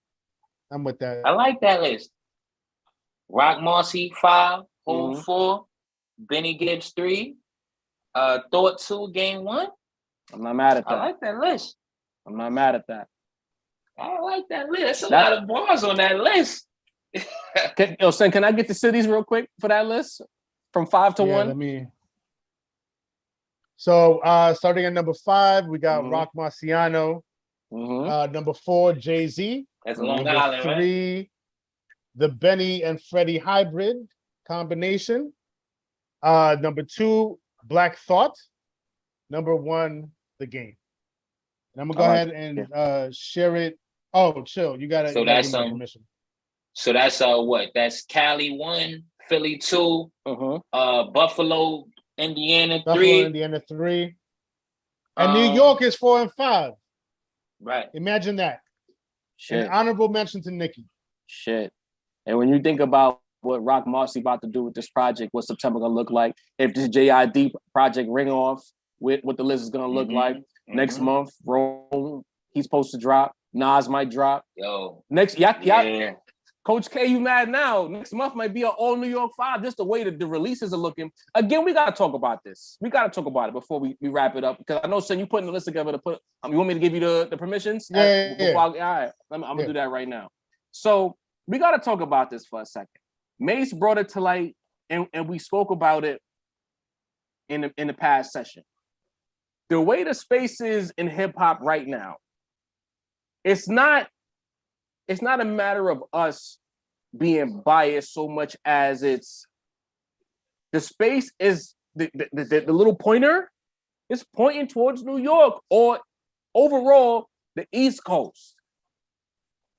I like that list. Rock Marcy 5, Hov 4, Benny Gibbs 3, Thought 2, game 1. I'm not mad at that. I like that list. I'm not mad at that. I like that list. That's a lot of bars on that list. Sen, can I get the cities real quick for that list? From 5 to 1? So starting at number 5, we got Rock Marciano. Number 4, Jay-Z. That's Long Island, 3, right? The Benny and Freddie hybrid combination. Number 2, Black Thought. Number 1, The Game. And I'm gonna go ahead and share it. Oh, chill. You gotta. So that's permission. So that's what? That's Cali 1, Philly 2, Buffalo, Indiana 3. And New York is 4 and 5. Right. Imagine that. Shit. An honorable mention to Nicki. Shit. And when you think about what Rock Marcy about to do with this project, what September gonna look like, if this JID project ring off with what the list is gonna look like next month, Rome, he's supposed to drop. Nas might drop. Yo. Next, Coach K, you mad now? Next month might be an all New York 5. Just the way that the releases are looking. Again, we gotta talk about this. We gotta talk about it before we wrap it up. Because I know, Sen, you putting the list together to put. You want me to give you the permissions? All right, I'm gonna do that right now. So we gotta talk about this for a second. Mace brought it to light, and we spoke about it in the past session. The way the space is in hip hop right now, it's not a matter of us being biased so much as it's the space is the little pointer It's pointing towards New York or overall the East Coast.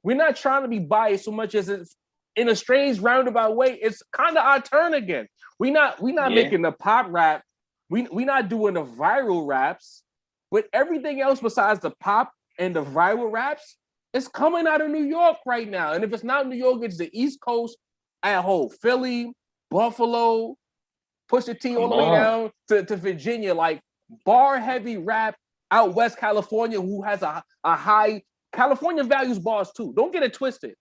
We're not trying to be biased so much as it's in a strange roundabout way. It's kind of our turn again. We not making the pop rap. We not doing the viral raps, but everything else besides the pop and the viral raps is coming out of New York right now. And if it's not New York, it's the East Coast at whole. Philly, Buffalo, push the T all the way down to Virginia, like bar heavy rap out West California, who has a high California values bars too. Don't get it twisted.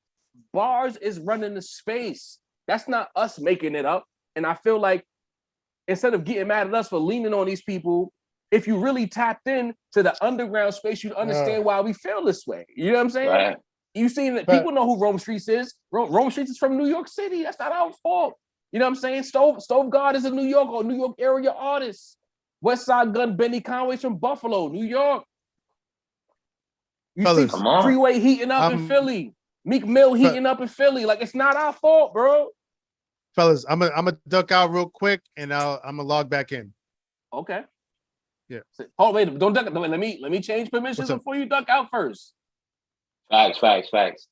Bars is running the space. That's not us making it up. And I feel like instead of getting mad at us for leaning on these people, if you really tapped in to the underground space, you'd understand why we feel this way. You know what I'm saying? Right. You seen that people know who Rome Streets is. Rome Streets is from New York City. That's not our fault. You know what I'm saying? Stove God is a New York or New York area artist. West Side Gun Benny Conway's from Buffalo, New York. You see Freeway heating up in Philly. Meek Mill heating up in Philly. Like, it's not our fault, bro. Fellas, I'm gonna duck out real quick and I'm gonna log back in. Okay. Yeah. Oh, wait, don't duck. Let me change permissions before you duck out first. Facts.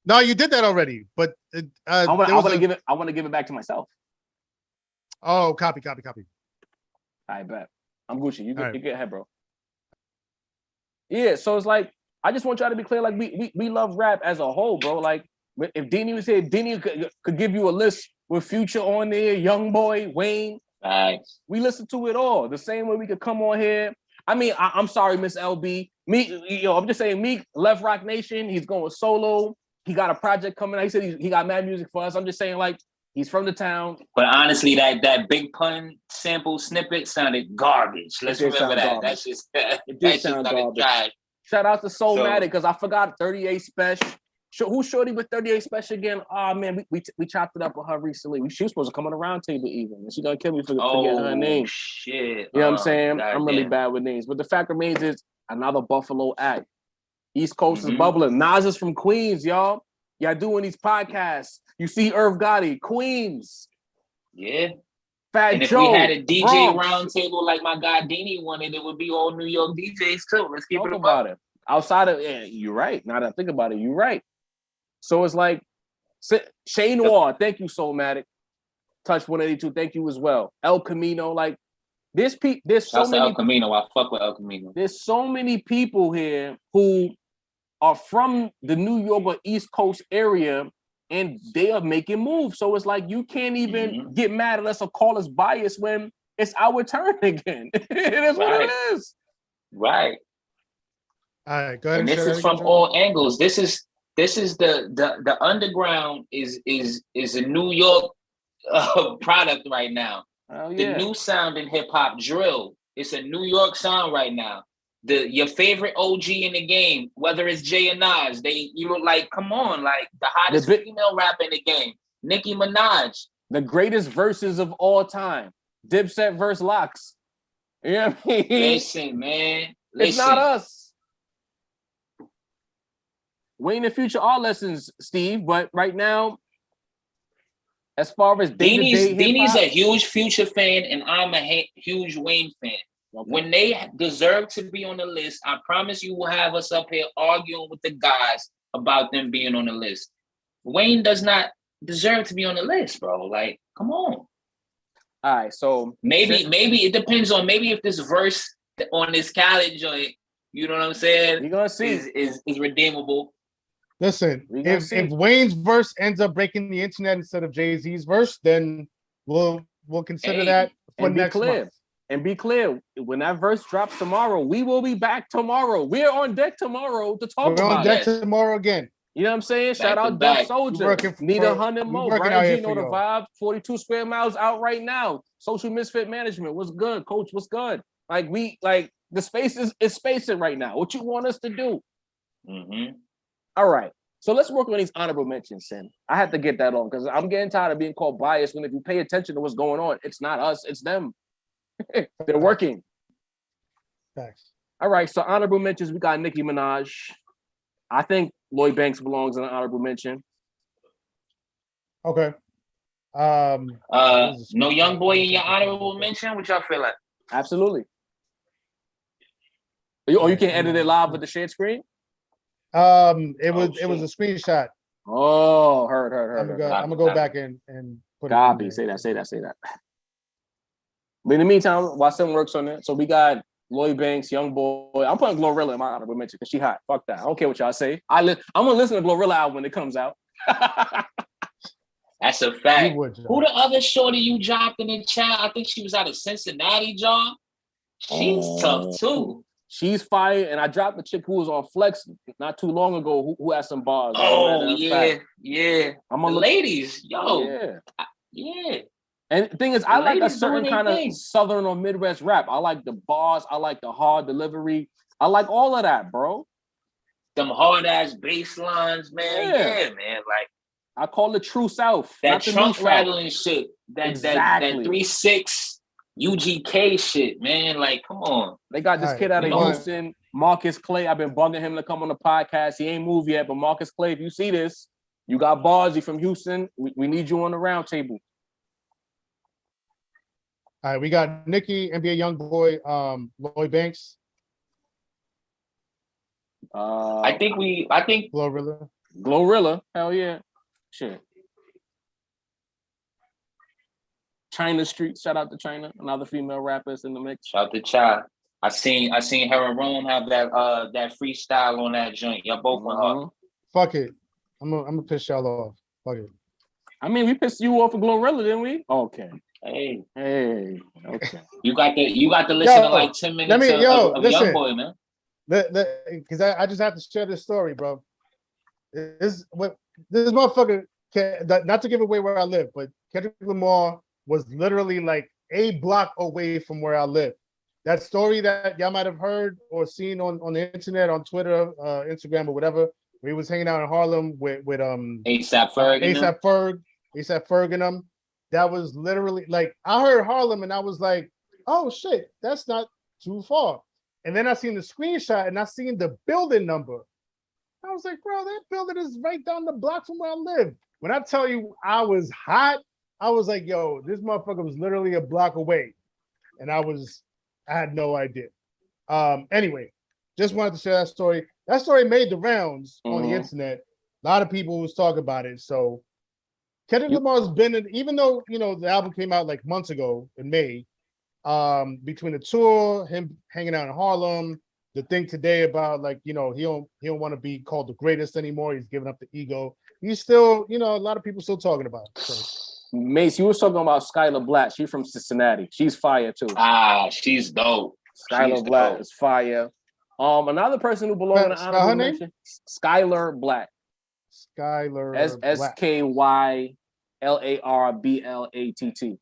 No, you did that already, but I want to give it back to myself. Oh, copy. I bet. I'm Gucci. You get ahead, bro. Yeah, so it's like I just want y'all to be clear. Like we love rap as a whole, bro. Like if Dini was here, Dini could give you a list with Future on there, Young Boy, Wayne. Nice. We listen to it all. The same way we could come on here. I mean, I'm sorry, Miss LB. Meek, I'm just saying, Meek left Rock Nation. He's going solo. He got a project coming out. He said he got mad music for us. I'm just saying, like, he's from the town. But honestly, that Big Pun sample snippet sounded garbage. Let's remember that. That's just trash. Shout out to Soulmatic, because I forgot 38 Special. Who's Shorty with 38 Special again? Oh man, we chopped it up with her recently. She was supposed to come on the round table even, and she's gonna kill me for forgetting her name. Shit. You know what I'm saying? I'm really bad with names. But the fact remains is another Buffalo act. East Coast is bubbling. Nas is from Queens, y'all. Y'all doing these podcasts. You see Irv Gotti, Queens. Yeah. Fat and if Joe, we had a DJ Bronx. round table like my guy Dini wanted, it would be all New York DJs too. Let's keep it about it. Outside of you're right. Now that I think about it, you're right. So it's like Shane Noir, thank you, Soulmatic. Touch 182, thank you as well. El Camino, like there's so many. El Camino, I fuck with El Camino. There's so many people here who are from the New York or East Coast area, and they are making moves. So it's like you can't even get mad at us or call us biased when it's our turn again. It is what it is. Right. All right, go ahead. And this is from all angles. This is the underground is a New York product right now. Oh, yeah. The new sound in hip hop, drill. It's a New York sound right now. Your favorite OG in the game, whether it's Jay or Nas, come on, like the hottest female rapper in the game, Nicki Minaj, the greatest verses of all time, Dipset versus Locks. You know what I mean? Listen, man, it's not us. Wayne and Future are lessons, Steve, but right now, as far as Dini's a huge Future fan, and I'm a huge Wayne fan. Okay. When they deserve to be on the list, I promise you will have us up here arguing with the guys about them being on the list. Wayne does not deserve to be on the list, bro. Like, come on. All right, so maybe it depends on if this verse on this Khaled joint, you know what I'm saying? You're gonna see is redeemable. Listen, if Wayne's verse ends up breaking the internet instead of Jay-Z's verse, then we'll consider that for next month. And be clear, when that verse drops tomorrow, we will be back tomorrow. We're on deck tomorrow to talk about it. We're on deck tomorrow again. You know what I'm saying? Shout out Def Soldier. Need 100 more. Brian G know the vibe. 42 square miles out right now. Social Misfit Management. What's good, Coach? What's good? Like the space is spacing right now. What you want us to do? Mm-hmm. All right. So let's work on these honorable mentions, Sin. I had to get that on because I'm getting tired of being called biased when if you pay attention to what's going on, it's not us, it's them. They're working. Thanks. All right, so honorable mentions, we got Nicki Minaj. I think Lloyd Banks belongs in an honorable mention. Okay. No Young Boy in your honorable mention? What y'all feel like? Absolutely. Oh, you can edit it live with the shared screen? It was a screenshot. Oh, heard. I'm gonna go back and put Copy. it. Say that. But in the meantime, while something works on it, so we got Lloyd Banks, Young Boy. I'm putting Glorilla in my honorable mention because she hot. Fuck that. I don't care what y'all say. I'm gonna listen to Glorilla album when it comes out. That's a fact. Who the other shorty you dropped in the chat? I think she was out of Cincinnati, John. She's tough too. She's fire, and I dropped the chick who was on Flex not too long ago who had some bars. Oh yeah. I'm a ladies, yo. Yeah. And the thing is, I like a certain kind of Southern or Midwest rap. I like the bars. I like the hard delivery. I like all of that, bro. Them hard ass bass lines, man. Yeah, man. Like I call it True South. That trunk rattling shit. That 3-6 UGK shit, man. Like, come on. They got this kid out of Houston, Marcus Clay. I've been bugging him to come on the podcast. He ain't moved yet, but Marcus Clay, if you see this, you got bars. You from Houston. We need you on the round table. All right, we got Nikki, NBA Youngboy, Lloyd Banks. I think Glorilla. Hell yeah. Shit. China Street. Shout out to China. Another female rappers in the mix. Shout out to Cha. I seen her and Rome have that freestyle on that joint. Y'all both went hard. Fuck it. I'm gonna piss y'all off. Fuck it. I mean, we pissed you off for Glorilla, didn't we? Okay. Hey. Okay. You got to listen to like 10 minutes of listen, Youngboy, man. Because I just have to share this story, bro. This motherfucker, not to give away where I live, but Kendrick Lamar was literally like a block away from where I live. That story that y'all might have heard or seen on the internet, on Twitter, Instagram, or whatever, where he was hanging out in Harlem with ASAP Ferg and them. That was literally like, I heard Harlem and I was like, oh shit, that's not too far. And then I seen the screenshot and I seen the building number. I was like, bro, that building is right down the block from where I live. When I tell you I was hot, I was like, yo, this motherfucker was literally a block away. And I had no idea. Anyway, just wanted to share that story. That story made the rounds on the internet. A lot of people was talking about it. So Kendrick Lamar's been in, even though, the album came out like months ago in May, between the tour, him hanging out in Harlem, the thing today about like, he don't want to be called the greatest anymore. He's giving up the ego. He's still, a lot of people still talking about it. So. Mace, you were talking about Skylar Black. She's from Cincinnati. She's fire too. She's dope. Skylar Black is fire. Another person who belongs in the honorable mention, Skylar Black. Skylar SKYLARBLATT.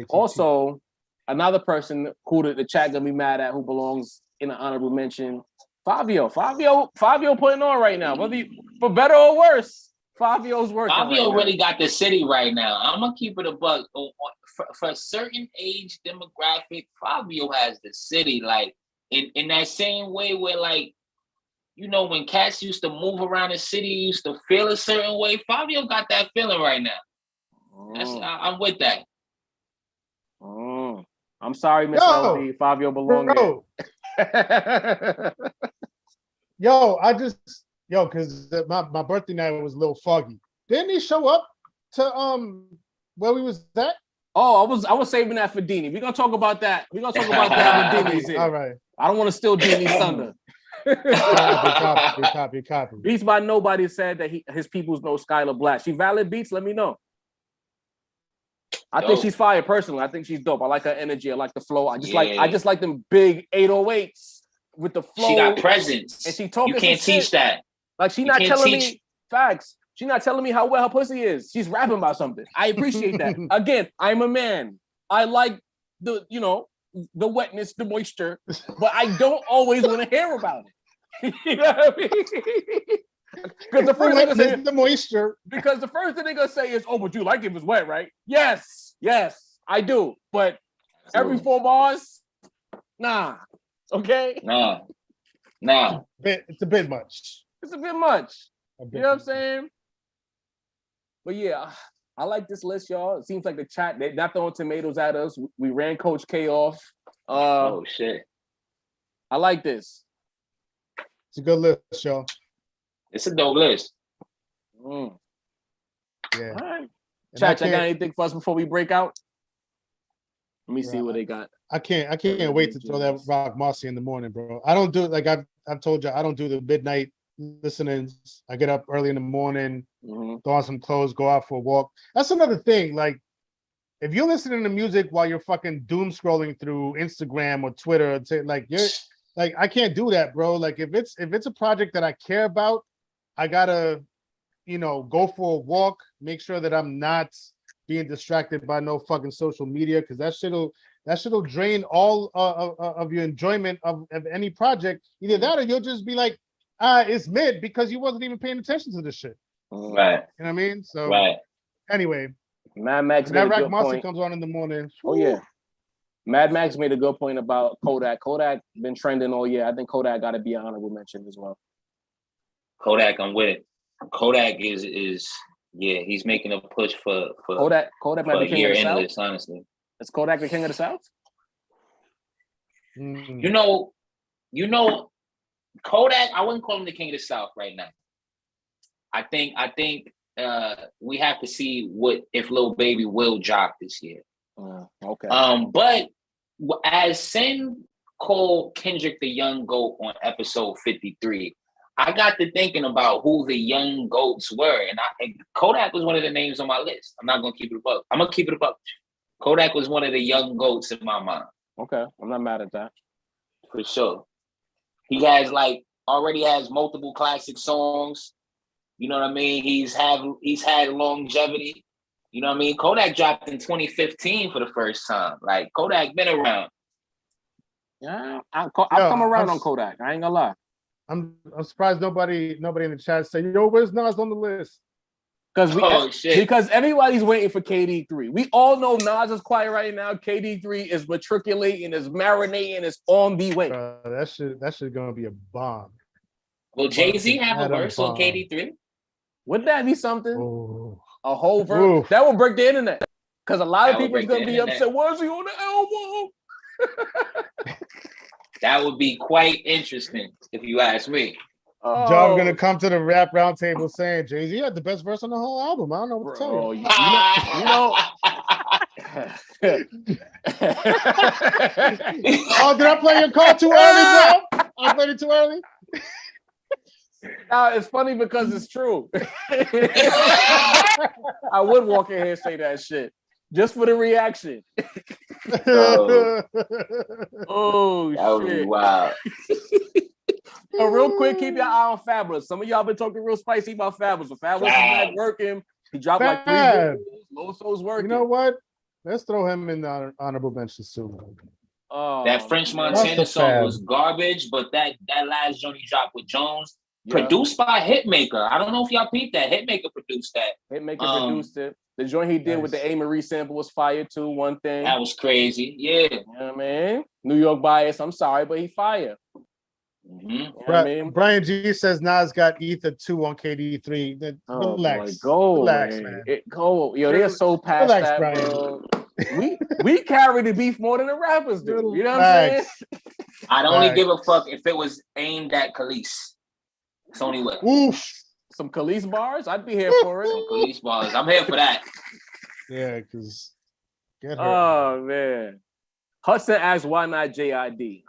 Also, another person who the chat gonna be mad at who belongs in the honorable mention, Fabio putting on right now, whether for better or worse. Fabio's working. Fabio really got the city right now. I'm gonna keep it a buck. For a certain age demographic, Fabio has the city. Like in that same way where like, when cats used to move around the city, used to feel a certain way. Fabio got that feeling right now. I'm with that. I'm sorry, Miss LD. Fabio belongs there. Because my birthday night was a little foggy. Didn't he show up to where we was at? Oh, I was saving that for Deanie. We're gonna talk about that. We're gonna talk about that when Deanie's here. All right. I don't want to steal Deanie's thunder. Copy. Beats by Nobody said that his peoples know Skylar Black. She valid Beats? Let me know. I think she's fire personally. I think she's dope. I like her energy. I like the flow. I just like them big 808s with the flow. She got presence. And she talking. You can't teach that. Like she's not telling me facts. She's not telling me how well her pussy is. She's rapping about something. I appreciate that. Again, I'm a man. I like the wetness, the moisture, but I don't always want to hear about it. You know what I mean? Because the first thing they say the moisture. Because the first thing they're gonna say is, "Oh, but you like it was wet, right?" Yes, I do. But every 4 bars, nah. Okay. Nah. It's a bit much. It's a bit much. You know what I'm saying? But yeah, I like this list, y'all. It seems like the chat, they're not throwing tomatoes at us. We ran Coach K off. Oh shit. I like this. It's a good list, y'all. It's a dope list. Yeah. All right. And Chat, I got anything for us before we break out? Let me see what they got. I can't wait to throw that Rock Marcy in the morning, bro. I don't do it like I've told you. I don't do the midnight listenings. I get up early in the morning, throw on some clothes, go out for a walk. That's another thing. Like, if you're listening to music while you're fucking doom scrolling through Instagram or Twitter, like you're like, I can't do that, bro. Like, if it's a project that I care about, I gotta, go for a walk, make sure that I'm not being distracted by no fucking social media, because that shit'll drain all of your enjoyment of any project. Either that, or you'll just be like, it's mid because you wasn't even paying attention to this shit. Right. You know what I mean? So right. Anyway, Mad Max that Rack Monster Monster comes on in the morning. Oh yeah. Mad Max made a good point about Kodak. Kodak been trending all year. I think Kodak got to be an honorable mention as well. Kodak, I'm with it. Kodak is he's making a push for Kodak might be king of the South. Honestly, is Kodak the king of the South? You know, Kodak. I wouldn't call him the king of the South right now. I think we have to see what if Lil Baby will drop this year. Okay. But as Sin called Kendrick the young GOAT on episode 53, I got to thinking about who the young GOATs were, and Kodak was one of the names on my list. I'm not gonna keep it above. I'm gonna keep it above. Kodak was one of the young GOATs in my mind. Okay, I'm not mad at that. For sure. He has already has multiple classic songs. You know what I mean? He's had longevity. You know what I mean? Kodak dropped in 2015 for the first time. Like, Kodak been around. Yeah, I've come around on Kodak. I ain't gonna lie. I'm surprised nobody in the chat said, where's Nas on the list? Because everybody's waiting for KD3. We all know Nas is quiet right now. KD3 is matriculating, is marinating, is on the way. That shit gonna be a bomb. Will Jay-Z have a verse on KD3? Wouldn't that be something? Ooh. A whole verse? Oof. That would break the internet. Because a lot of people's gonna be internet. upset. Was he on the album? That would be quite interesting, if you ask me. Job gonna come to the rap roundtable saying Jay-Z had the best verse on the whole album. I don't know what to tell you. Oh, did I play your call too early, Job? I played it too early. It's funny because it's true. I would walk in here and say that shit just for the reaction. Oh that shit! Wow. Real quick, keep your eye on Fabulous. Some of y'all been talking real spicy about Fabulous. So Fabulous is back working. He dropped like 3 videos. Loso's working. You know what? Let's throw him in the honorable mentions soon. That French Montana song was garbage, but that last joint he dropped with Jones, produced by Hitmaker. I don't know if y'all peeped that. Hitmaker produced that. Hitmaker produced it. The joint he did with the A. Marie sample was fire too. One thing. That was crazy. Yeah. You know what I mean? New York bias. I'm sorry, but he fire. Mm-hmm. You know what I mean? Brian G says Nas got Ether 2 on KD3. Relax. Relax, man. Yo, they're so past that, Brian. Bro. we carry the beef more than the rappers do. You know what I'm saying? I'd only give a fuck if it was aimed at Khalees. It's only way. Oof. Some Khalees bars? I'd be here for it. Some Khalees bars. I'm here for that. Yeah, because get her. Oh man. Hudson asks why not JID?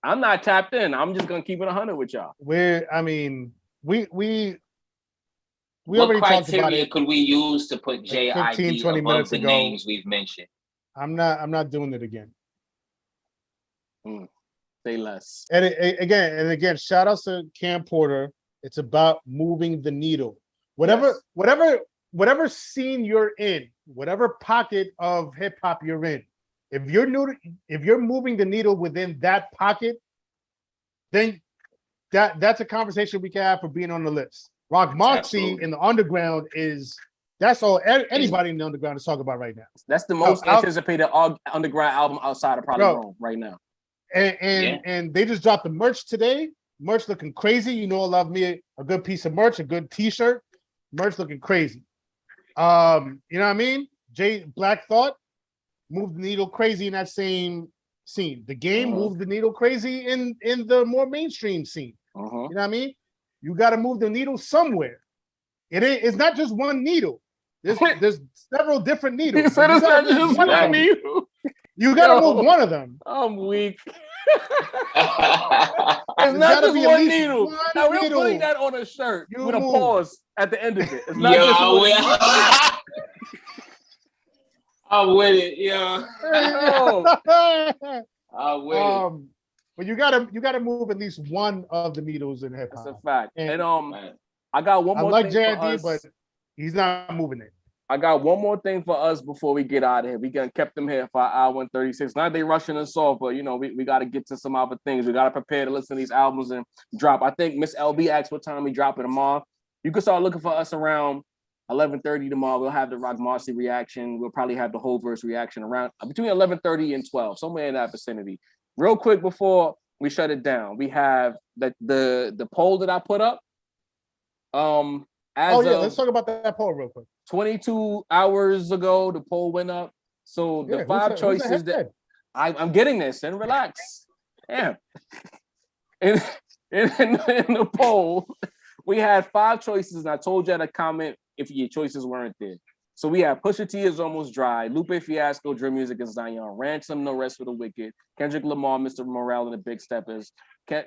I'm not tapped in. I'm just gonna keep it 100 with y'all. We what already talked about it. Could we use to put JID 20 above minutes the ago. names we've mentioned? I'm not doing it again. Say less. And again, shout outs to Cam Porter. It's about moving the needle. Whatever scene you're in, whatever pocket of hip hop you're in, if you're moving the needle within that pocket, then that's a conversation we can have for being on the list. Rock Moxie in the underground that's all anybody in the underground is talking about right now. That's the most anticipated underground album outside of probably Rome right now. And they just dropped the merch today. Merch looking crazy. You know, I love me a good piece of merch, a good t-shirt. Merch looking crazy. You know what I mean? Black Thought moved the needle crazy in that same scene. The game moved the needle crazy in the more mainstream scene. Uh-huh. You know what I mean? You got to move the needle somewhere. It's not just one needle. There's several different needles. You said it's not just one needle. You got to move one of them. I'm weak. It's not just one needle. Now we're putting that on a shirt with a pause at the end of it. It's not just one needle. I'm with it, yeah. I'm with it. But you gotta move at least one of the needles in hip hop. That's a fact. And I got one more. I like JID, but he's not moving it. I got one more thing for us before we get out of here. We kept them here for an hour and 36. Now they rushing us off, but you know we got to get to some other things. We got to prepare to listen to these albums and drop. I think Miss LB asked what time we drop it tomorrow. You can start looking for us around 11:30 tomorrow. We'll have the Rock Marcy reaction. We'll probably have the whole verse reaction around between 11:30 and 12, somewhere in that vicinity. Real quick before we shut it down, we have the poll that I put up. Let's talk about that poll real quick. 22 hours ago, the poll went up. So the five choices that I'm getting this and relax. Damn. In the poll, we had 5 choices, and I told you to comment if your choices weren't there. So we have Pusha T is Almost Dry, Lupe Fiasco, Drill Music and Zion, Ransom, No Rest for the Wicked, Kendrick Lamar, Mr. Morale and the Big Steppers,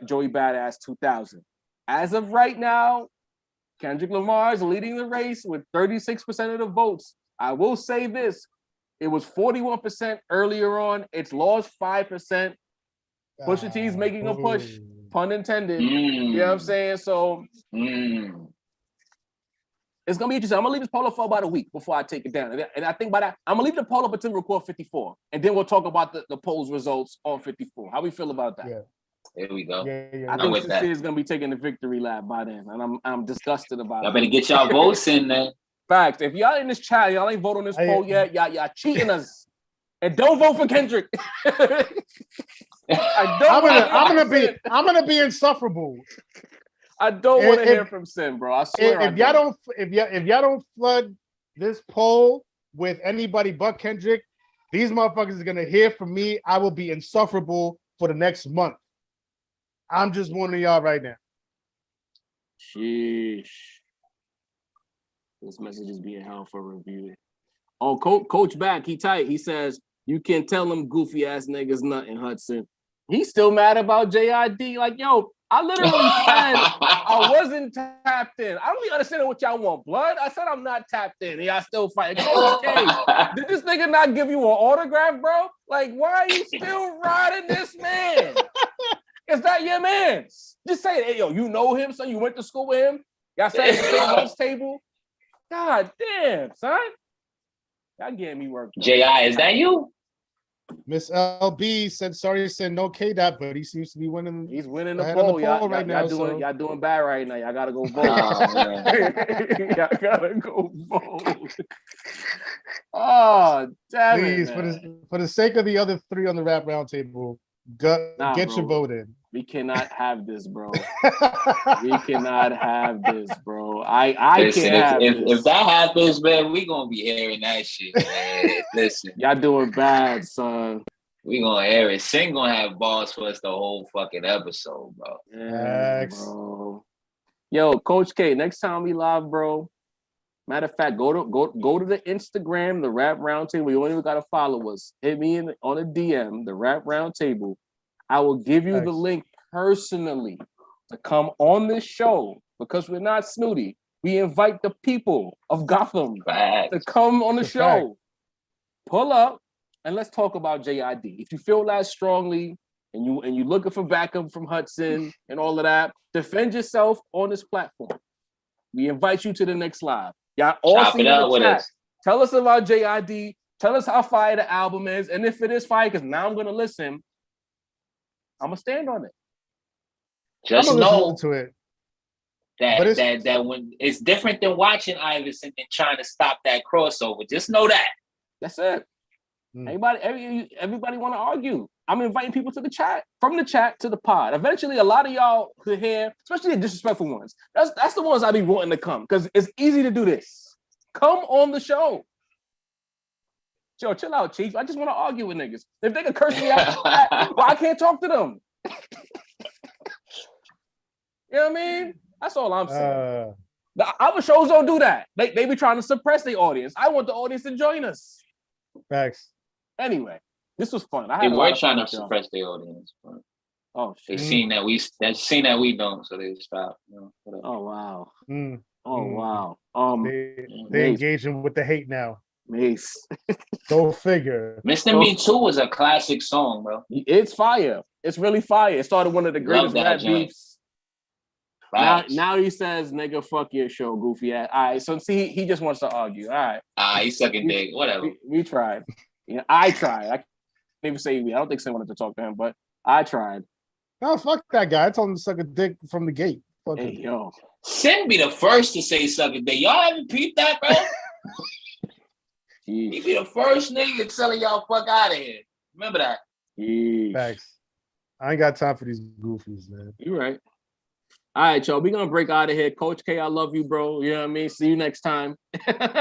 Joey Badass 2000. As of right now, Kendrick Lamar is leading the race with 36% of the votes. I will say this. It was 41% earlier on. It's lost 5%. Pusha T is making a push, pun intended. You know what I'm saying? So it's going to be interesting. I'm going to leave this poll up for about a week before I take it down. And I think by that, I'm going to leave the poll up until we record 54. And then we'll talk about the poll's results on 54. How we feel about that? Yeah. There we go. I think Sincere is gonna be taking the victory lap by then, and I'm disgusted about it. Y'all better get y'all votes in there. Fact. If y'all in this chat, y'all ain't vote on this poll yet. Y'all cheating us, and don't vote for Kendrick. I'm gonna be insufferable. I don't want to hear from Sin, bro. I swear. If y'all don't flood this poll with anybody but Kendrick, these motherfuckers are gonna hear from me. I will be insufferable for the next month. I'm just warning y'all right now. Sheesh. This message is being held for review. Oh, Coach back. He tight. He says, you can tell them goofy ass niggas nothing, Hudson. He's still mad about JID. Like, yo, I literally said I wasn't tapped in. I don't be understanding what y'all want, blood. I said I'm not tapped in. And y'all still fighting. Coach K, did this nigga not give you an autograph, bro? Like, why are you still riding this man? Is that your man? Just say it. Hey, yo, you know him, son? You went to school with him? Y'all sat at the same lunch table? God damn, son. Y'all getting me work. J.I., is that you? Miss LB said no K-Dot, but he seems to be winning. He's winning the poll. Y'all doing bad right now. Y'all gotta go vote. Y'all gotta go vote. Oh, damn Please, for the sake of the other 3 on the rap roundtable, get your vote in. We cannot have this, bro. We cannot have this, bro. I can't have this. If that happens, man, we gonna be hearing that shit, man. Listen. Y'all doing bad, son. We gonna hear it. Sin gonna have balls for us the whole fucking episode, bro. Yeah, bro. Yo, Coach K, next time we live, bro. Matter of fact, go to the Instagram, the Rap Roundtable. You don't even gotta follow us. Hit me on a DM, the Rap Roundtable. I will give you the link personally to come on this show because we're not snooty. We invite the people of Gotham to come on the show. Pull up and let's talk about JID. If you feel that strongly and you looking for backup from Hudson and all of that, defend yourself on this platform. We invite you to the next live. Y'all all see in the chat. Tell us about JID. Tell us how fire the album is, and if it is fire, because now I'm gonna listen. I'm gonna stand on it. Just know to it. That when it's different than watching Iverson and trying to stop that crossover. Just know that. That's it. Everybody want to argue. I'm inviting people to the chat, from the chat to the pod. Eventually, a lot of y'all could hear, especially the disrespectful ones. That's the ones I be wanting to come because it's easy to do this. Come on the show. Yo, chill out, Chief. I just want to argue with niggas. If they can curse me out, well, I can't talk to them. You know what I mean? That's all I'm saying. The other shows don't do that. They be trying to suppress the audience. I want the audience to join us. Facts. Anyway, this was fun. They were trying to suppress the audience. But shit. They seen that we don't, so they stopped. Oh wow. Oh wow. They engaging with the hate now. Mace. Go figure. Mr. Me Too was a classic song, bro. It's fire. It's really fire. It started one of the greatest rap beefs. Now he says, "Nigga, fuck your show, goofy ass." All right, so see, he just wants to argue. All right. He's sucking dick. Whatever. We tried. I tried. I can't even say we. I don't think Sin wanted to talk to him, but I tried. No, fuck that guy. I told him to suck a dick from the gate. Fuck hey, yo. Sin be the first to say suck a dick. Y'all haven't peeped that, bro? He be the first nigga telling y'all fuck out of here. Remember that. Thanks. I ain't got time for these goofies, man. You right. All right, y'all. We're gonna break out of here. Coach K, I love you, bro. You know what I mean? See you next time. You know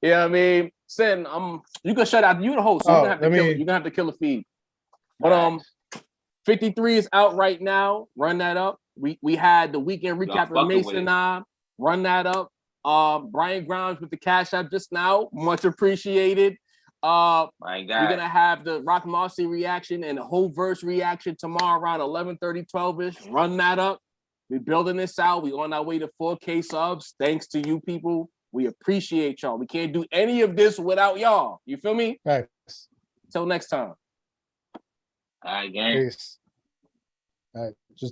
what I mean? Sin, you can shut out. You the host, so you're gonna have to kill the feed. But 53 is out right now. Run that up. We had the weekend recap with Mason. Run that up. Brian Grimes with the cash app just now. Much appreciated. My God. We're gonna have the Rock Marcy reaction and the whole verse reaction tomorrow around 11:30, 12ish. Run that up. We're building this out. We're on our way to 4K subs. Thanks to you people. We appreciate y'all. We can't do any of this without y'all. You feel me? Thanks. Till next time. All right, gang. Peace. All right, just do